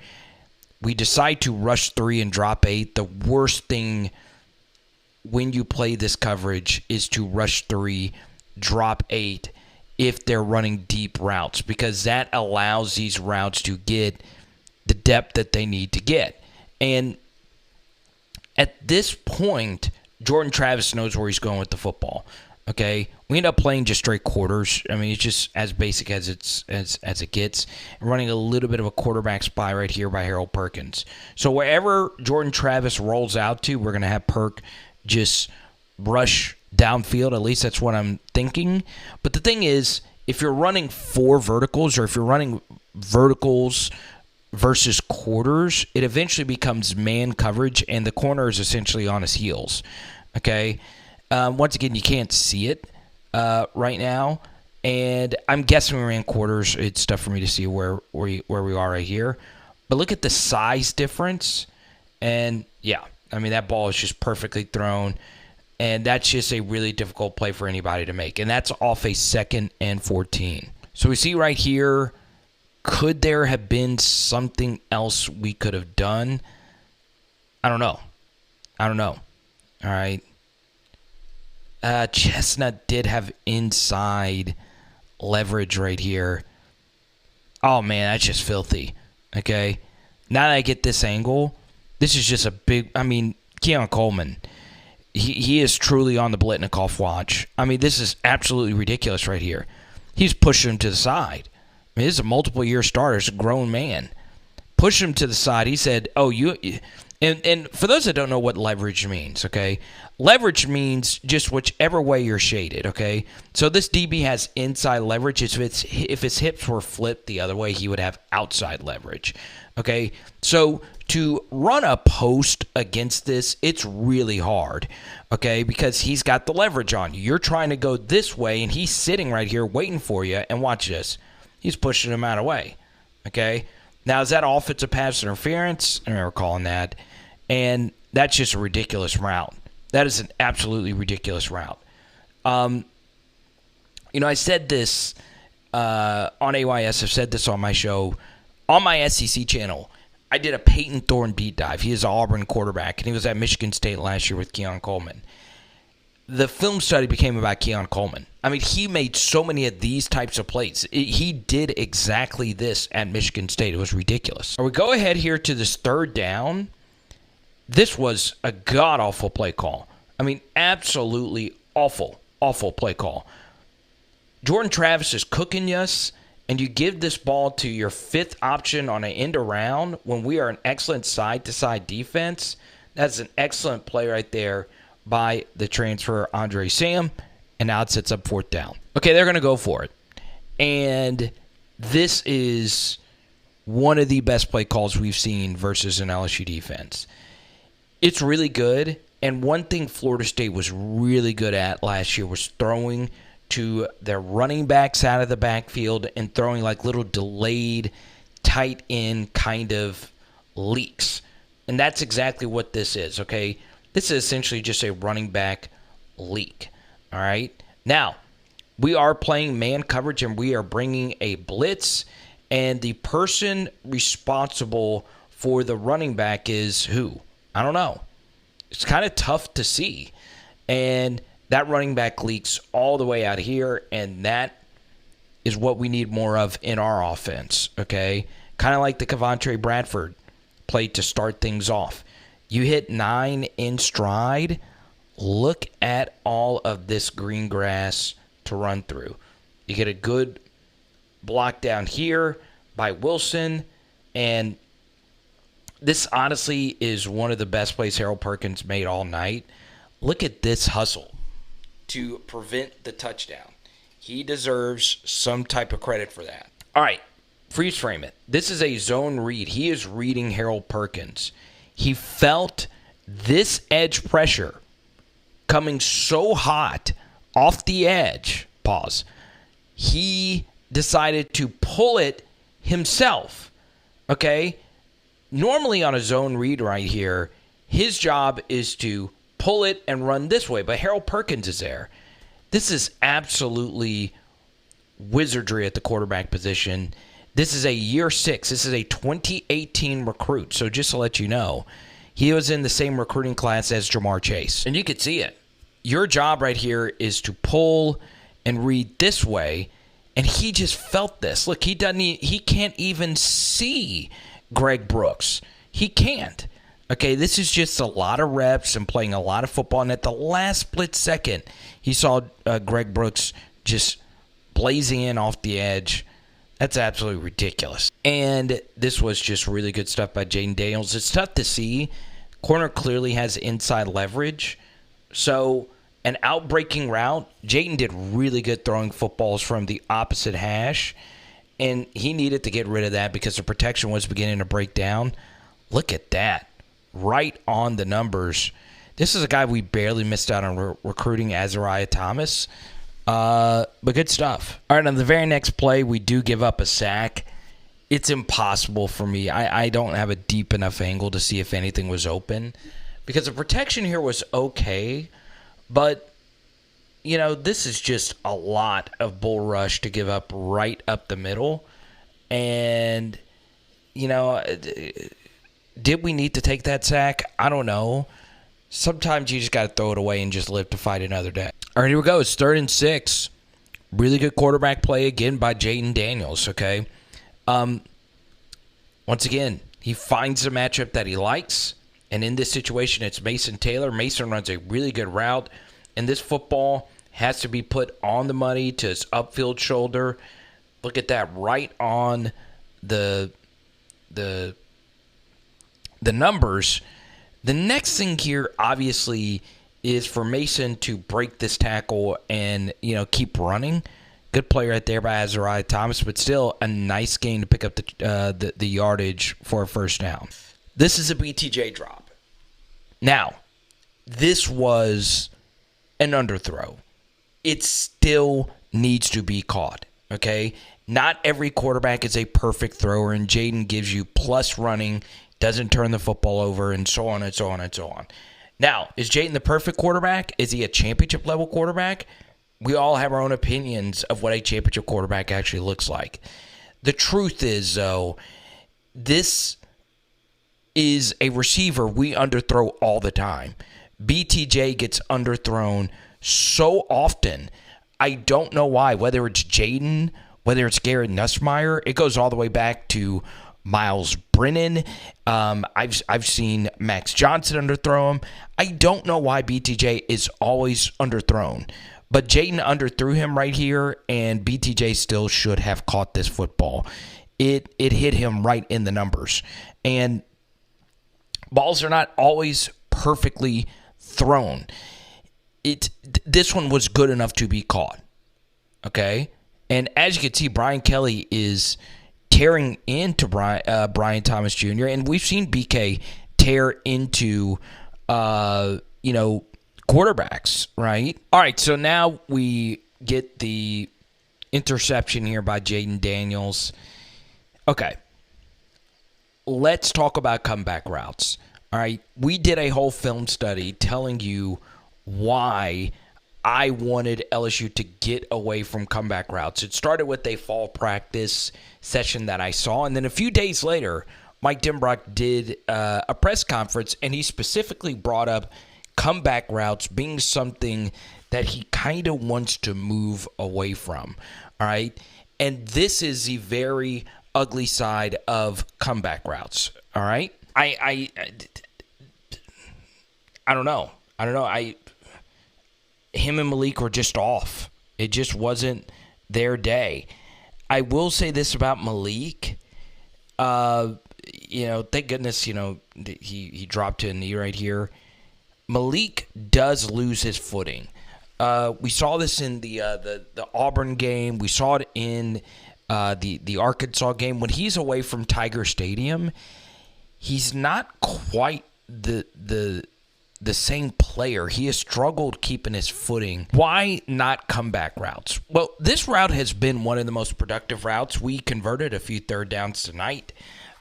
S1: We decide to rush 3 and drop 8. The worst thing when you play this coverage is to rush 3, drop 8 if they're running deep routes, because that allows these routes to get the depth that they need to get. And at this point, Jordan Travis knows where he's going with the football. Okay, we end up playing just straight quarters. I mean, it's just as basic as it gets. And running a little bit of a quarterback spy right here by Harold Perkins. So wherever Jordan Travis rolls out to, we're going to have Perk just rush downfield. At least that's what I'm thinking. But the thing is, if you're running 4 verticals, or if you're running verticals versus quarters, it eventually becomes man coverage, and the corner is essentially on his heels. Okay. Once again, you can't see it right now, and I'm guessing we ran quarters. It's tough for me to see where we are right here. But look at the size difference, and yeah, I mean, that ball is just perfectly thrown, and that's just a really difficult play for anybody to make, and that's off a 2nd and 14. So we see right here, could there have been something else we could have done? I don't know. All right. Chestnut did have inside leverage right here. Oh, man, that's just filthy. Okay. Now that I get this angle, this is just a big, I mean, Keon Coleman, he is truly on the Blitnikoff watch. I mean, this is absolutely ridiculous right here. He's pushing him to the side. I mean, this is a multiple-year starter. It's a grown man. Push him to the side. He said, oh, you... And for those that don't know what leverage means, okay, leverage means just whichever way you're shaded, okay? So this DB has inside leverage. If his hips were flipped the other way, he would have outside leverage, okay? So to run a post against this, it's really hard, okay, because he's got the leverage on you. You're trying to go this way, and he's sitting right here waiting for you, and watch this. He's pushing him out of the way, okay? Now, is that offensive pass interference? I remember calling that. And that's just a ridiculous route. That is an absolutely ridiculous route. I said this on AYS. I've said this on my show. On my SEC channel, I did a Peyton Thorne beat dive. He is an Auburn quarterback, and he was at Michigan State last year with Keon Coleman. The film study became about Keon Coleman. I mean, he made so many of these types of plays. He did exactly this at Michigan State. It was ridiculous. We go ahead here to this 3rd down. This was a god-awful play call. I mean, absolutely awful play call. Jordan Travis is cooking us, and you give this ball to your 5th option on an end around when we are an excellent side-to-side defense. That's an excellent play right there by the transfer Andre Sam, and now it sets up 4th down. Okay, they're going to go for it. And this is one of the best play calls we've seen versus an LSU defense. It's really good. And one thing Florida State was really good at last year was throwing to their running backs out of the backfield and throwing like little delayed, tight end kind of leaks. And that's exactly what this is, okay? This is essentially just a running back leak, all right? Now, we are playing man coverage and we are bringing a blitz, and the person responsible for the running back is who? I don't know. It's kind of tough to see. And that running back leaks all the way out here, and that is what we need more of in our offense, okay? Kind of like the Kevontre Bradford play to start things off. You hit 9 in stride. Look at all of this green grass to run through. You get a good block down here by Wilson, and this honestly is one of the best plays Harold Perkins made all night. Look at this hustle to prevent the touchdown. He deserves some type of credit for that. All right, freeze frame it. This is a zone read. He is reading Harold Perkins. He felt this edge pressure coming so hot off the edge. Pause. He decided to pull it himself. Okay? Normally on a zone read right here, his job is to pull it and run this way, but Harold Perkins is there. This is absolutely wizardry at the quarterback position. This is a year 6. This is a 2018 recruit. So just to let you know, he was in the same recruiting class as Jamar Chase. And you could see it. Your job right here is to pull and read this way, and he just felt this. Look, he can't even see Greg Brooks. He can't. Okay, this is just a lot of reps and playing a lot of football, and at the last split second, he saw Greg Brooks just blazing in off the edge. That's absolutely ridiculous. And this was just really good stuff by Jayden Daniels. It's tough to see. Corner clearly has inside leverage. So an outbreaking route, Jayden did really good throwing footballs from the opposite hash, and he needed to get rid of that because the protection was beginning to break down. Look at that. Right on the numbers. This is a guy we barely missed out on recruiting, Azariah Thomas. But good stuff. All right, on the very next play, we do give up a sack. It's impossible for me. I don't have a deep enough angle to see if anything was open because the protection here was okay. But, you know, this is just a lot of bull rush to give up right up the middle. And, you know, did we need to take that sack? I don't know. Sometimes you just got to throw it away and just live to fight another day. All right, here we go. It's 3rd and 6. Really good quarterback play again by Jayden Daniels, okay? Once again, he finds a matchup that he likes. And in this situation, it's Mason Taylor. Mason runs a really good route. And this football has to be put on the money to his upfield shoulder. Look at that, right on the numbers. The next thing here, obviously, is for Mason to break this tackle and, you know, keep running. Good play right there by Azariah Thomas, but still a nice gain to pick up the yardage for a first down. This is a BTJ drop. Now, this was an underthrow. It still needs to be caught, okay? Not every quarterback is a perfect thrower, and Jayden gives you plus running, doesn't turn the football over, and so on and so on and so on. Now, is Jayden the perfect quarterback? Is he a championship-level quarterback? We all have our own opinions of what a championship quarterback actually looks like. The truth is, though, this is a receiver we underthrow all the time. BTJ gets underthrown so often. I don't know why, whether it's Jayden, whether it's Garrett Nussmeier. It goes all the way back to Miles Brennan. I've seen Max Johnson underthrow him. I don't know why BTJ is always underthrown. But Jayden underthrew him right here, and BTJ still should have caught this football. It hit him right in the numbers. And balls are not always perfectly thrown. This one was good enough to be caught. Okay? And as you can see, Brian Kelly is tearing into Brian Thomas Jr., and we've seen BK tear into quarterbacks, right? All right, so now we get the interception here by JAYDEN Daniels. Okay, let's talk about comeback routes. All right, we did a whole film study telling you why I wanted LSU to get away from comeback routes. It started with a fall practice session that I saw, and then a few days later, Mike Denbrock did a press conference, and he specifically brought up comeback routes being something that he kind of wants to move away from. All right, and this is the very ugly side of comeback routes. All right, I don't know. Him and Malik were just off. It just wasn't their day. I will say this about Malik. Thank goodness, he dropped to a knee right here. Malik does lose his footing. We saw this in the Auburn game. We saw it in the Arkansas game. When he's away from Tiger Stadium, he's not quite the same player. He has struggled keeping his footing. Why not comeback routes? Well, this route has been one of the most productive routes. We converted a few third downs tonight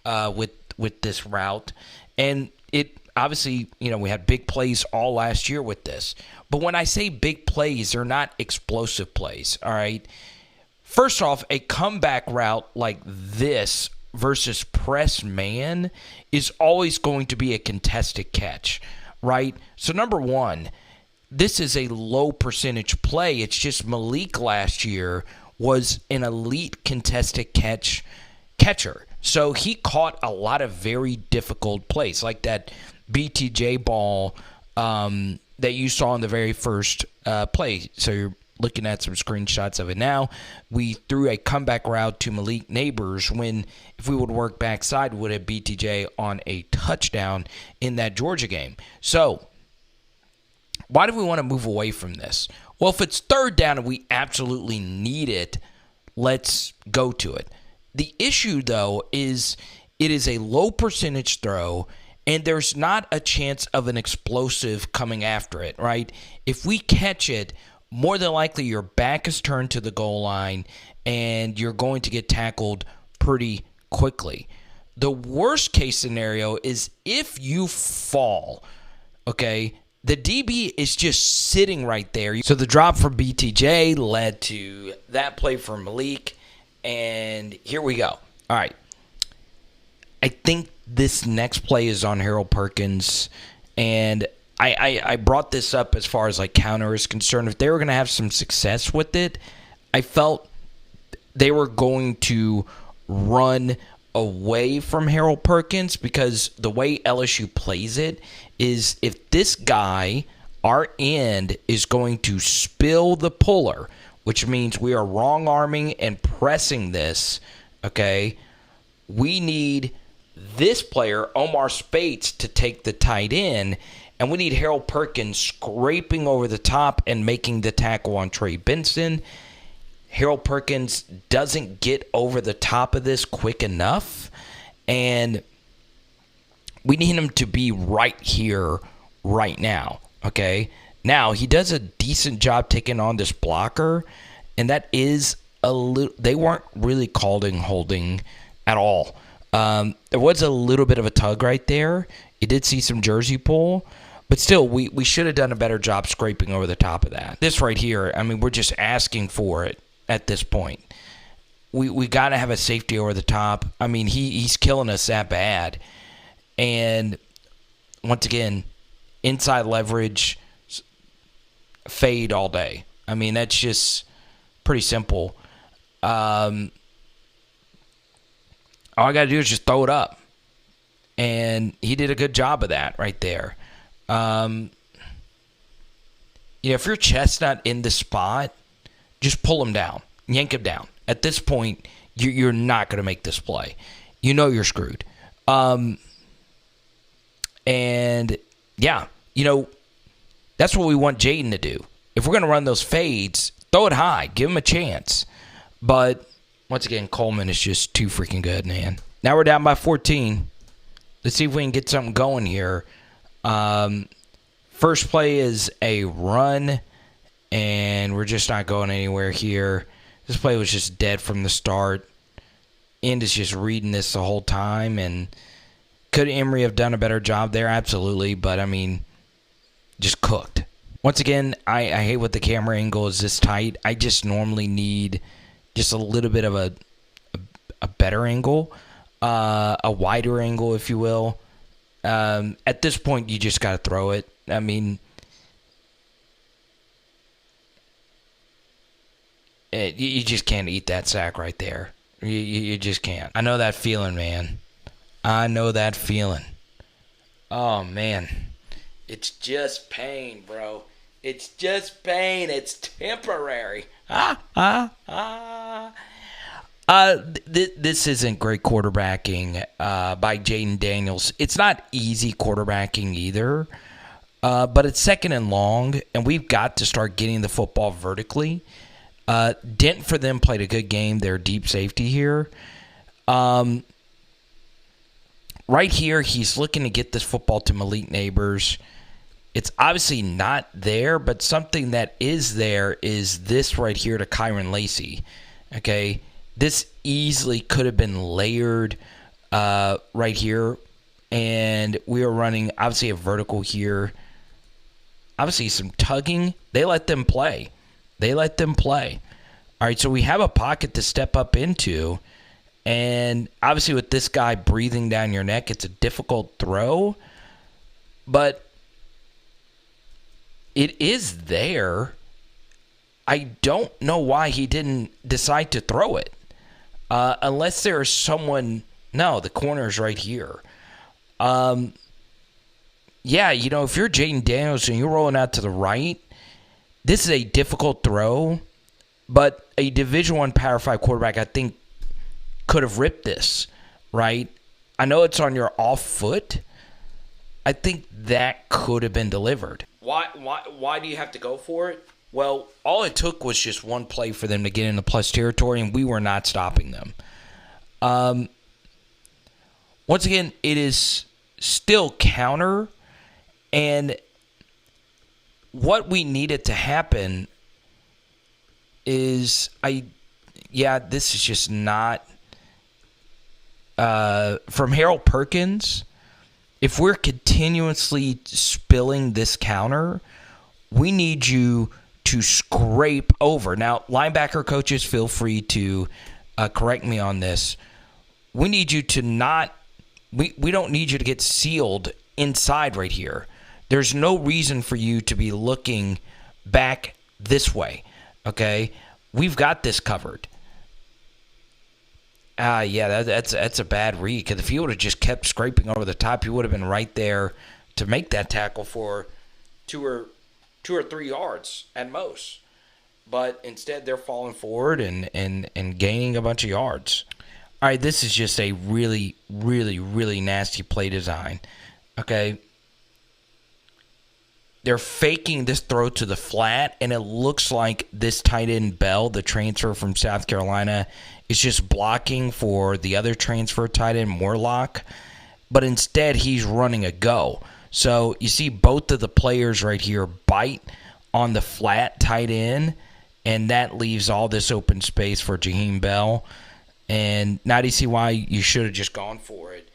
S1: with this route, and it obviously, we had big plays all last year with this. But when I say big plays, they're not explosive plays, all right? First off, a comeback route like this versus press man is always going to be a contested catch, right? So number one, this is a low percentage play. It's just Malik last year was an elite contested catcher. So he caught a lot of very difficult plays, like that BTJ ball that you saw in the very first play. So you're looking at some screenshots of it now. We threw a comeback route to Malik Neighbors when, if we would work backside, would have BTJ on a touchdown in that Georgia game. So why do we want to move away from this? Well, if it's third down and we absolutely need it, let's go to it. The issue, though, is it is a low percentage throw, and there's not a chance of an explosive coming after it, right? If we catch it, more than likely your back is turned to the goal line, and you're going to get tackled pretty quickly. The worst case scenario is if you fall, okay, the DB is just sitting right there. So the drop for BTJ led to that play for Malik. And here we go. All right. I think this next play is on Harold Perkins. And I brought this up as far as like counter is concerned. If they were going to have some success with it, I felt they were going to run away from Harold Perkins, because the way LSU plays it is if this guy, our end, is going to spill the puller, which means we are wrong-arming and pressing this, okay? We need this player, Omar Spates, to take the tight end, and we need Harold Perkins scraping over the top and making the tackle on Trey Benson. Harold Perkins doesn't get over the top of this quick enough, and we need him to be right here, right now, okay? Now, he does a decent job taking on this blocker, and that is a little, they weren't really calling holding at all. There was a little bit of a tug right there. You did see some jersey pull, but still, we should have done a better job scraping over the top of that. This right here, I mean, we're just asking for it at this point. We got to have a safety over the top. I mean, he's killing us that bad. And once again, inside leverage, fade all day. I mean, that's just pretty simple. All I got to do is just throw it up. And he did a good job of that right there. If your chest's not in the spot, just pull him down. Yank him down. At this point, you're not going to make this play. You know you're screwed. And, yeah, that's what we want JAYDEN to do. If we're going to run those fades, throw it high. Give him a chance. But, once again, Coleman is just too freaking good, man. Now we're down by 14. Let's see if we can get something going here. First play is a run, and we're just not going anywhere here. This play was just dead from the start. End is just reading this the whole time, and could Emory have done a better job there? Absolutely, but I mean, just cooked. Once again, I hate what the camera angle is this tight. I just normally need just a little bit of a better angle, a wider angle, if you will. At this point, you just got to throw it. I mean, you just can't eat that sack right there. You just can't. I know that feeling, man. I know that feeling. Oh, man. It's just pain, bro. It's just pain. It's temporary. This isn't great quarterbacking by JAYDEN Daniels. It's not easy quarterbacking either, but it's second and long, and we've got to start getting the football vertically. Dent for them played a good game. They're deep safety here. Right here, he's looking to get this football to Malik Neighbors. It's obviously not there, but something that is there is this right here to Kyron Lacey. Okay, this easily could have been layered right here, and we are running obviously a vertical here. Obviously some tugging. They let them play. All right, so we have a pocket to step up into, and obviously with this guy breathing down your neck, it's a difficult throw, but it is there. I don't know why he didn't decide to throw it. Unless there's someone... No, the corner's right here. Yeah, you know, if you're JAYDEN Daniels and you're rolling out to the right, this is a difficult throw, but a Division I Power 5 quarterback, I think, could have ripped this, right? I know it's on your off foot. I think that could have been delivered. Why do you have to go for it? Well, all it took was just one play for them to get into plus territory, and we were not stopping them. Once again, it is still counter, and what we needed to happen is this is just not from Harold Perkins. If we're continuously spilling this counter, we need you to scrape over. Now, linebacker coaches, feel free to correct me on this. We need you to not – we don't need you to get sealed inside right here. There's no reason for you to be looking back this way, okay? We've got this covered. That's a bad read, because if he would have just kept scraping over the top, he would have been right there to make that tackle for two or 3 yards at most. But instead, they're falling forward and gaining a bunch of yards. All right, this is just a really, really, really nasty play design. Okay. They're faking this throw to the flat, and it looks like this tight end Bell, the transfer from South Carolina, is just blocking for the other transfer tight end Morlock, but instead he's running a go. So you see both of the players right here bite on the flat tight end, and that leaves all this open space for Jaheim Bell. And now do you see why you should have just gone for it?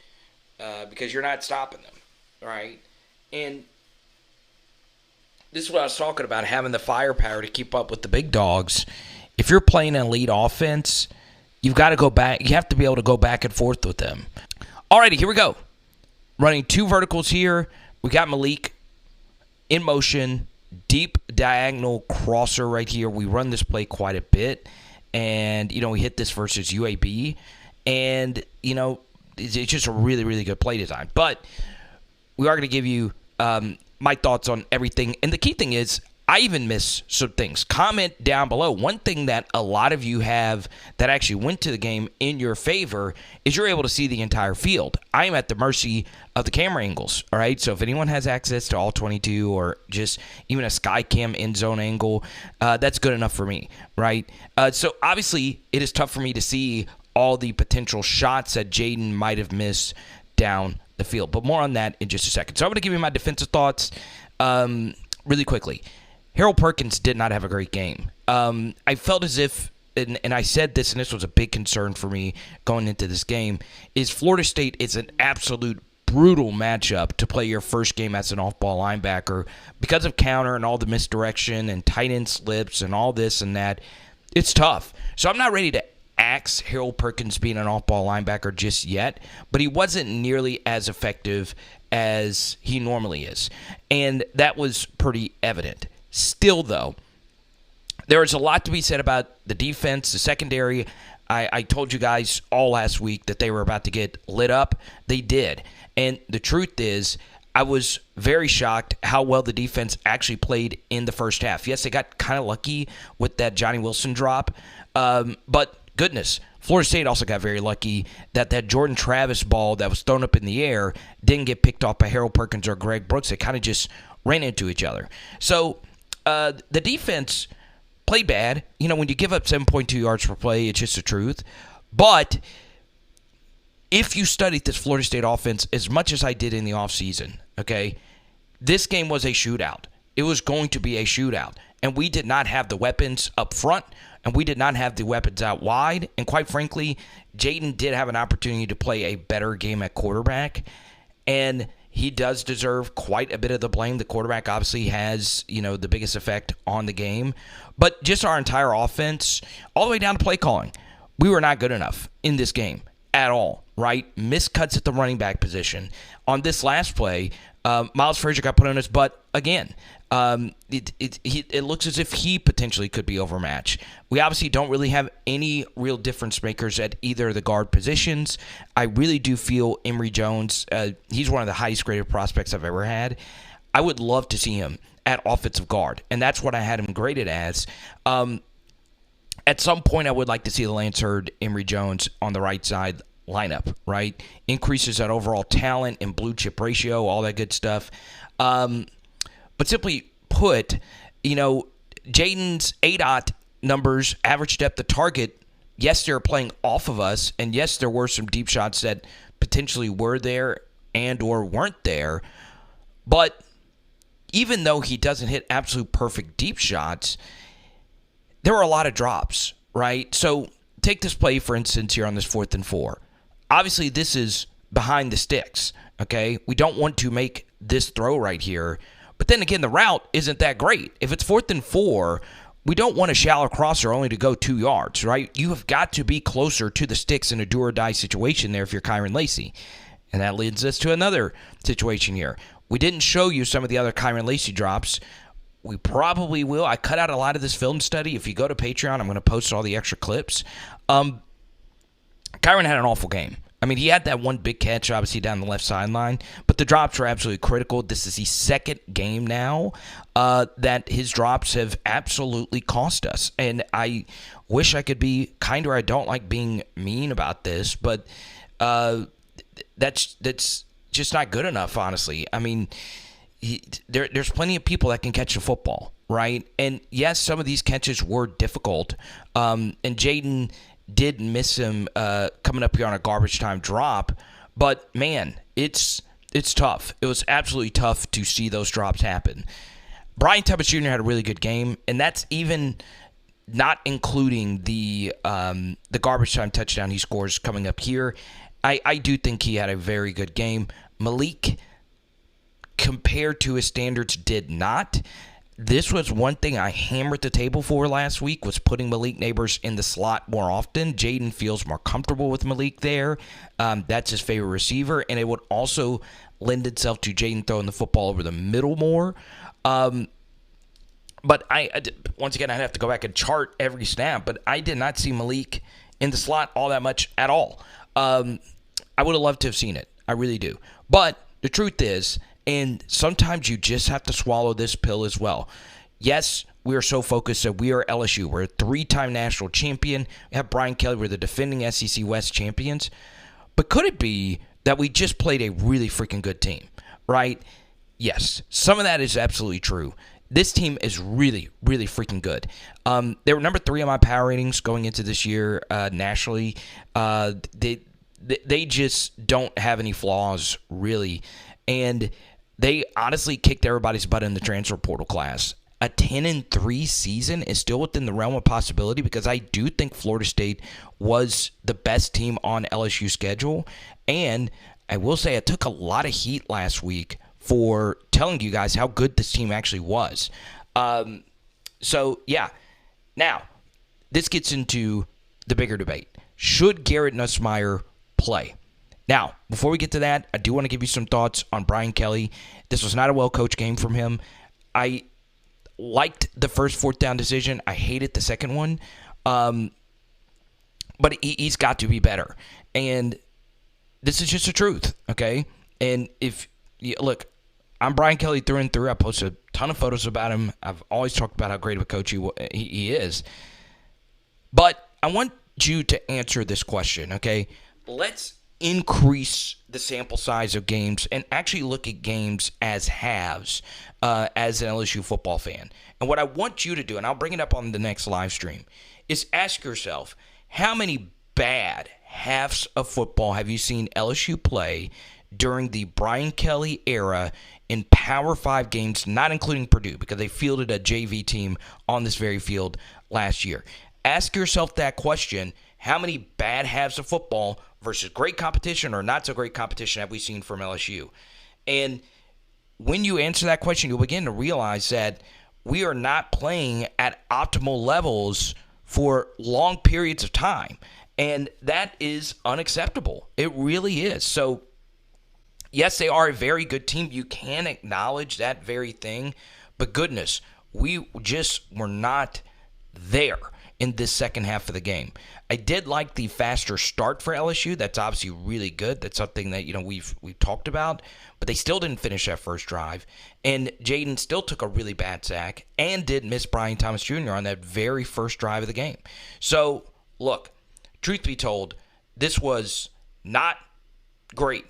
S1: Because you're not stopping them, right? And this is what I was talking about, having the firepower to keep up with the big dogs. If you're playing an elite offense, you've got to go back. You have to be able to go back and forth with them. Alrighty, here we go. Running 2 verticals here. We got Malik in motion, deep diagonal crosser right here. We run this play quite a bit, and we hit this versus UAB, and it's just a really, really good play design. But we are going to give you my thoughts on everything. And the key thing is, I even miss some things. Comment down below. One thing that a lot of you have that actually went to the game in your favor is you're able to see the entire field. I am at the mercy of the camera angles, all right? So if anyone has access to all 22 or just even a Skycam end zone angle, that's good enough for me, right? So obviously it is tough for me to see all the potential shots that JAYDEN might have missed down the field. But more on that in just a second. So I'm going to give you my defensive thoughts really quickly. Harold Perkins did not have a great game. I felt as if, and I said this, and this was a big concern for me going into this game, is Florida State is an absolute brutal matchup to play your first game as an off-ball linebacker because of counter and all the misdirection and tight end slips and all this and that. It's tough. So I'm not ready to axe Harold Perkins being an off-ball linebacker just yet, but he wasn't nearly as effective as he normally is, and that was pretty evident. Still, though, there is a lot to be said about the defense, the secondary. I told you guys all last week that they were about to get lit up. They did. And the truth is, I was very shocked how well the defense actually played in the first half. Yes, they got kind of lucky with that Johnny Wilson drop. But goodness, Florida State also got very lucky that Jordan Travis ball that was thrown up in the air didn't get picked off by Harold Perkins or Greg Brooks. They kind of just ran into each other. So the defense played bad. You know, when you give up 7.2 yards per play, it's just the truth. But if you studied this Florida State offense as much as I did in the offseason, okay, this game was a shootout. It was going to be a shootout. And we did not have the weapons up front, and we did not have the weapons out wide. And quite frankly, JAYDEN did have an opportunity to play a better game at quarterback. And he does deserve quite a bit of the blame. The quarterback obviously has, the biggest effect on the game. But just our entire offense, all the way down to play calling, we were not good enough in this game at all, right? Missed cuts at the running back position. On this last play, Miles Frazier got put on his butt again. It looks as if he potentially could be overmatched. We obviously don't really have any real difference makers at either of the guard positions. I really do feel Emory Jones, he's one of the highest graded prospects I've ever had. I would love to see him at offensive guard, and that's what I had him graded as. At some point, I would like to see the Lance Hurd, Emory Jones on the right side lineup, right? Increases that overall talent and blue chip ratio, all that good stuff. But simply put, JAYDEN's ADOT numbers, average depth of target, yes, they're playing off of us, and yes, there were some deep shots that potentially were there and or weren't there. But even though he doesn't hit absolute perfect deep shots, there were a lot of drops, right? So take this play, for instance, here on this 4th and 4. Obviously, this is behind the sticks, okay? We don't want to make this throw right here. But then again, the route isn't that great. If it's 4th and 4, we don't want a shallow crosser only to go 2 yards, right? You have got to be closer to the sticks in a do or die situation there if you're Kyron Lacy. And that leads us to another situation here. We didn't show you some of the other Kyron Lacy drops. We probably will. I cut out a lot of this film study. If you go to Patreon, I'm going to post all the extra clips. Kyron had an awful game. I mean, he had that one big catch, obviously, down the left sideline, but the drops were absolutely critical. This is the second game now that his drops have absolutely cost us. And I wish I could be kinder. I don't like being mean about this, but that's just not good enough, honestly. I mean, there's plenty of people that can catch a football, right? And yes, some of these catches were difficult. And JAYDEN did miss him coming up here on a garbage time drop, but man, it's tough. It was absolutely tough to see those drops happen. Brian Tubbs Jr. had a really good game, and that's even not including the garbage time touchdown he scores coming up here. I do think he had a very good game. Malik, compared to his standards, did not. This was one thing I hammered the table for last week, was putting Malik Neighbors in the slot more often. JAYDEN feels more comfortable with Malik there. That's his favorite receiver, and it would also lend itself to JAYDEN throwing the football over the middle more. But once again, I'd have to go back and chart every snap, but I did not see Malik in the slot all that much at all. I would have loved to have seen it. I really do. But the truth is, and sometimes you just have to swallow this pill as well. Yes, we are so focused that we are LSU. We're a 3-time national champion. We have Brian Kelly. We're the defending SEC West champions. But could it be that we just played a really freaking good team, right? Yes, some of that is absolutely true. This team is really, really freaking good. They were number 3 on my power ratings going into this year nationally. they just don't have any flaws, really. And they honestly kicked everybody's butt in the transfer portal class. A 10-3 season is still within the realm of possibility because I do think Florida State was the best team on LSU's schedule. And I will say I took a lot of heat last week for telling you guys how good this team actually was. So, yeah. Now, this gets into the bigger debate. Should Garrett Nussmeier play? Now, before we get to that, I do want to give you some thoughts on Brian Kelly. This was not a well-coached game from him. I liked the first fourth down decision. I hated the second one. But he's got to be better. And this is just the truth, okay? And if you look, I'm Brian Kelly through and through. I posted a ton of photos about him. I've always talked about how great of a coach he is. But I want you to answer this question, okay? Let's increase the sample size of games and actually look at games as halves as an LSU football fan. And what I want you to do, and I'll bring it up on the next live stream, is ask yourself, how many bad halves of football have you seen LSU play during the Brian Kelly era in Power 5 games, not including Purdue, because they fielded a JV team on this very field last year? Ask yourself that question. How many bad halves of football versus great competition or not so great competition have we seen from LSU? And when you answer that question, you'll begin to realize that we are not playing at optimal levels for long periods of time. And that is unacceptable. It really is. So, yes, they are a very good team. You can acknowledge that very thing. But goodness, we just were not there in this second half of the game. I did like the faster start for LSU. That's obviously really good. That's something that, we've talked about. But they still didn't finish that first drive. And JAYDEN still took a really bad sack and did miss Brian Thomas Jr. on that very first drive of the game. So, look, truth be told, this was not great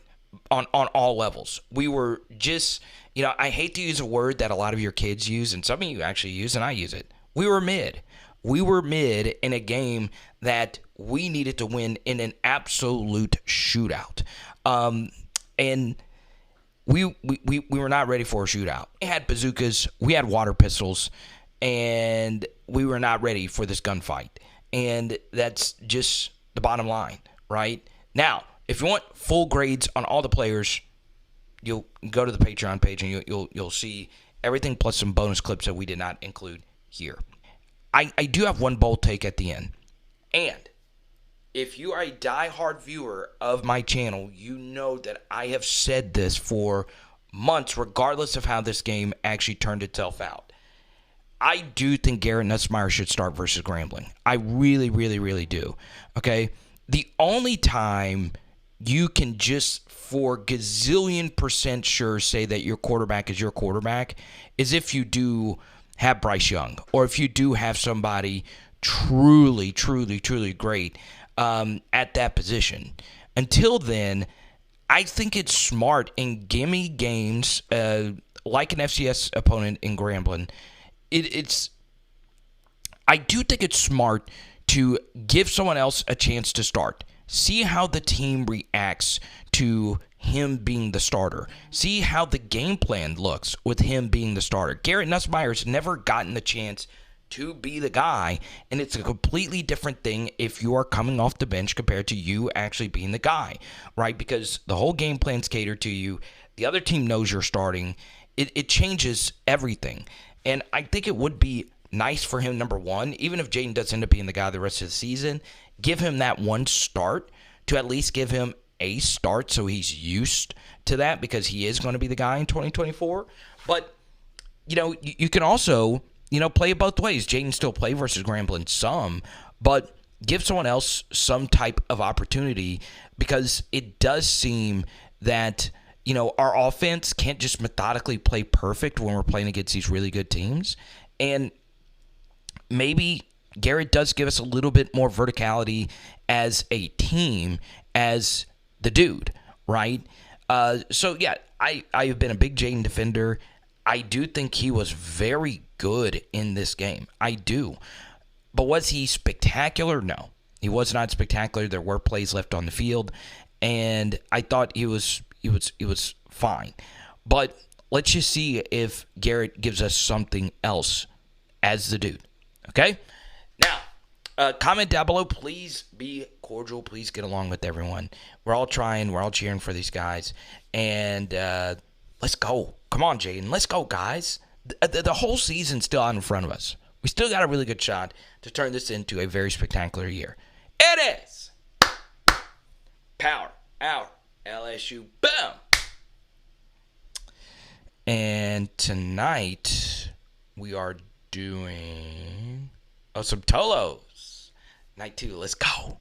S1: on all levels. We were just, I hate to use a word that a lot of your kids use, and some of you actually use, and I use it. We were mid. We were mid in a game that we needed to win in an absolute shootout. And we were not ready for a shootout. We had bazookas, we had water pistols, and we were not ready for this gunfight. And that's just the bottom line, right? Now, if you want full grades on all the players, you'll go to the Patreon page and you'll see everything plus some bonus clips that we did not include here. I do have one bold take at the end. And if you are a diehard viewer of my channel, you know that I have said this for months, regardless of how this game actually turned itself out. I do think Garrett Nussmeier should start versus Grambling. I really, really, really do. Okay? The only time you can just for gazillion % sure say that your quarterback is your quarterback is if you do have Bryce Young, or if you do have somebody truly, truly, truly great at that position. Until then, I think it's smart in gimme games like an FCS opponent in Grambling. I do think it's smart to give someone else a chance to start. See how the team reacts to him being the starter. See how the game plan looks with him being the starter. Garrett Nussmeier's never gotten the chance to be the guy, and it's a completely different thing if you are coming off the bench compared to you actually being the guy, right? Because the whole game plan's catered to you. The other team knows you're starting. It changes everything. And I think it would be nice for him, number one, even if JAYDEN does end up being the guy the rest of the season, give him that one start to at least give him a start so he's used to that, because he is going to be the guy in 2024. But, you can also, play it both ways. JAYDEN still play versus Grambling some, but give someone else some type of opportunity, because it does seem that, our offense can't just methodically play perfect when we're playing against these really good teams. And maybe Garrett does give us a little bit more verticality as a team, as the dude, right? So, yeah, I have been a big JAYDEN defender. I do think he was very good in this game. I do. But was he spectacular? No. He was not spectacular. There were plays left on the field, and I thought he was fine. But let's just see if Garrett gives us something else as the dude. Okay? Now, comment down below. Please be cordial. Please get along with everyone. We're all trying. We're all cheering for these guys. And let's go. Come on, Jayden. Let's go, guys. The whole season's still out in front of us. We still got a really good shot to turn this into a very spectacular year. It is Power Hour LSU. Boom. And tonight we are doing some Tolos. Night 2. Let's go.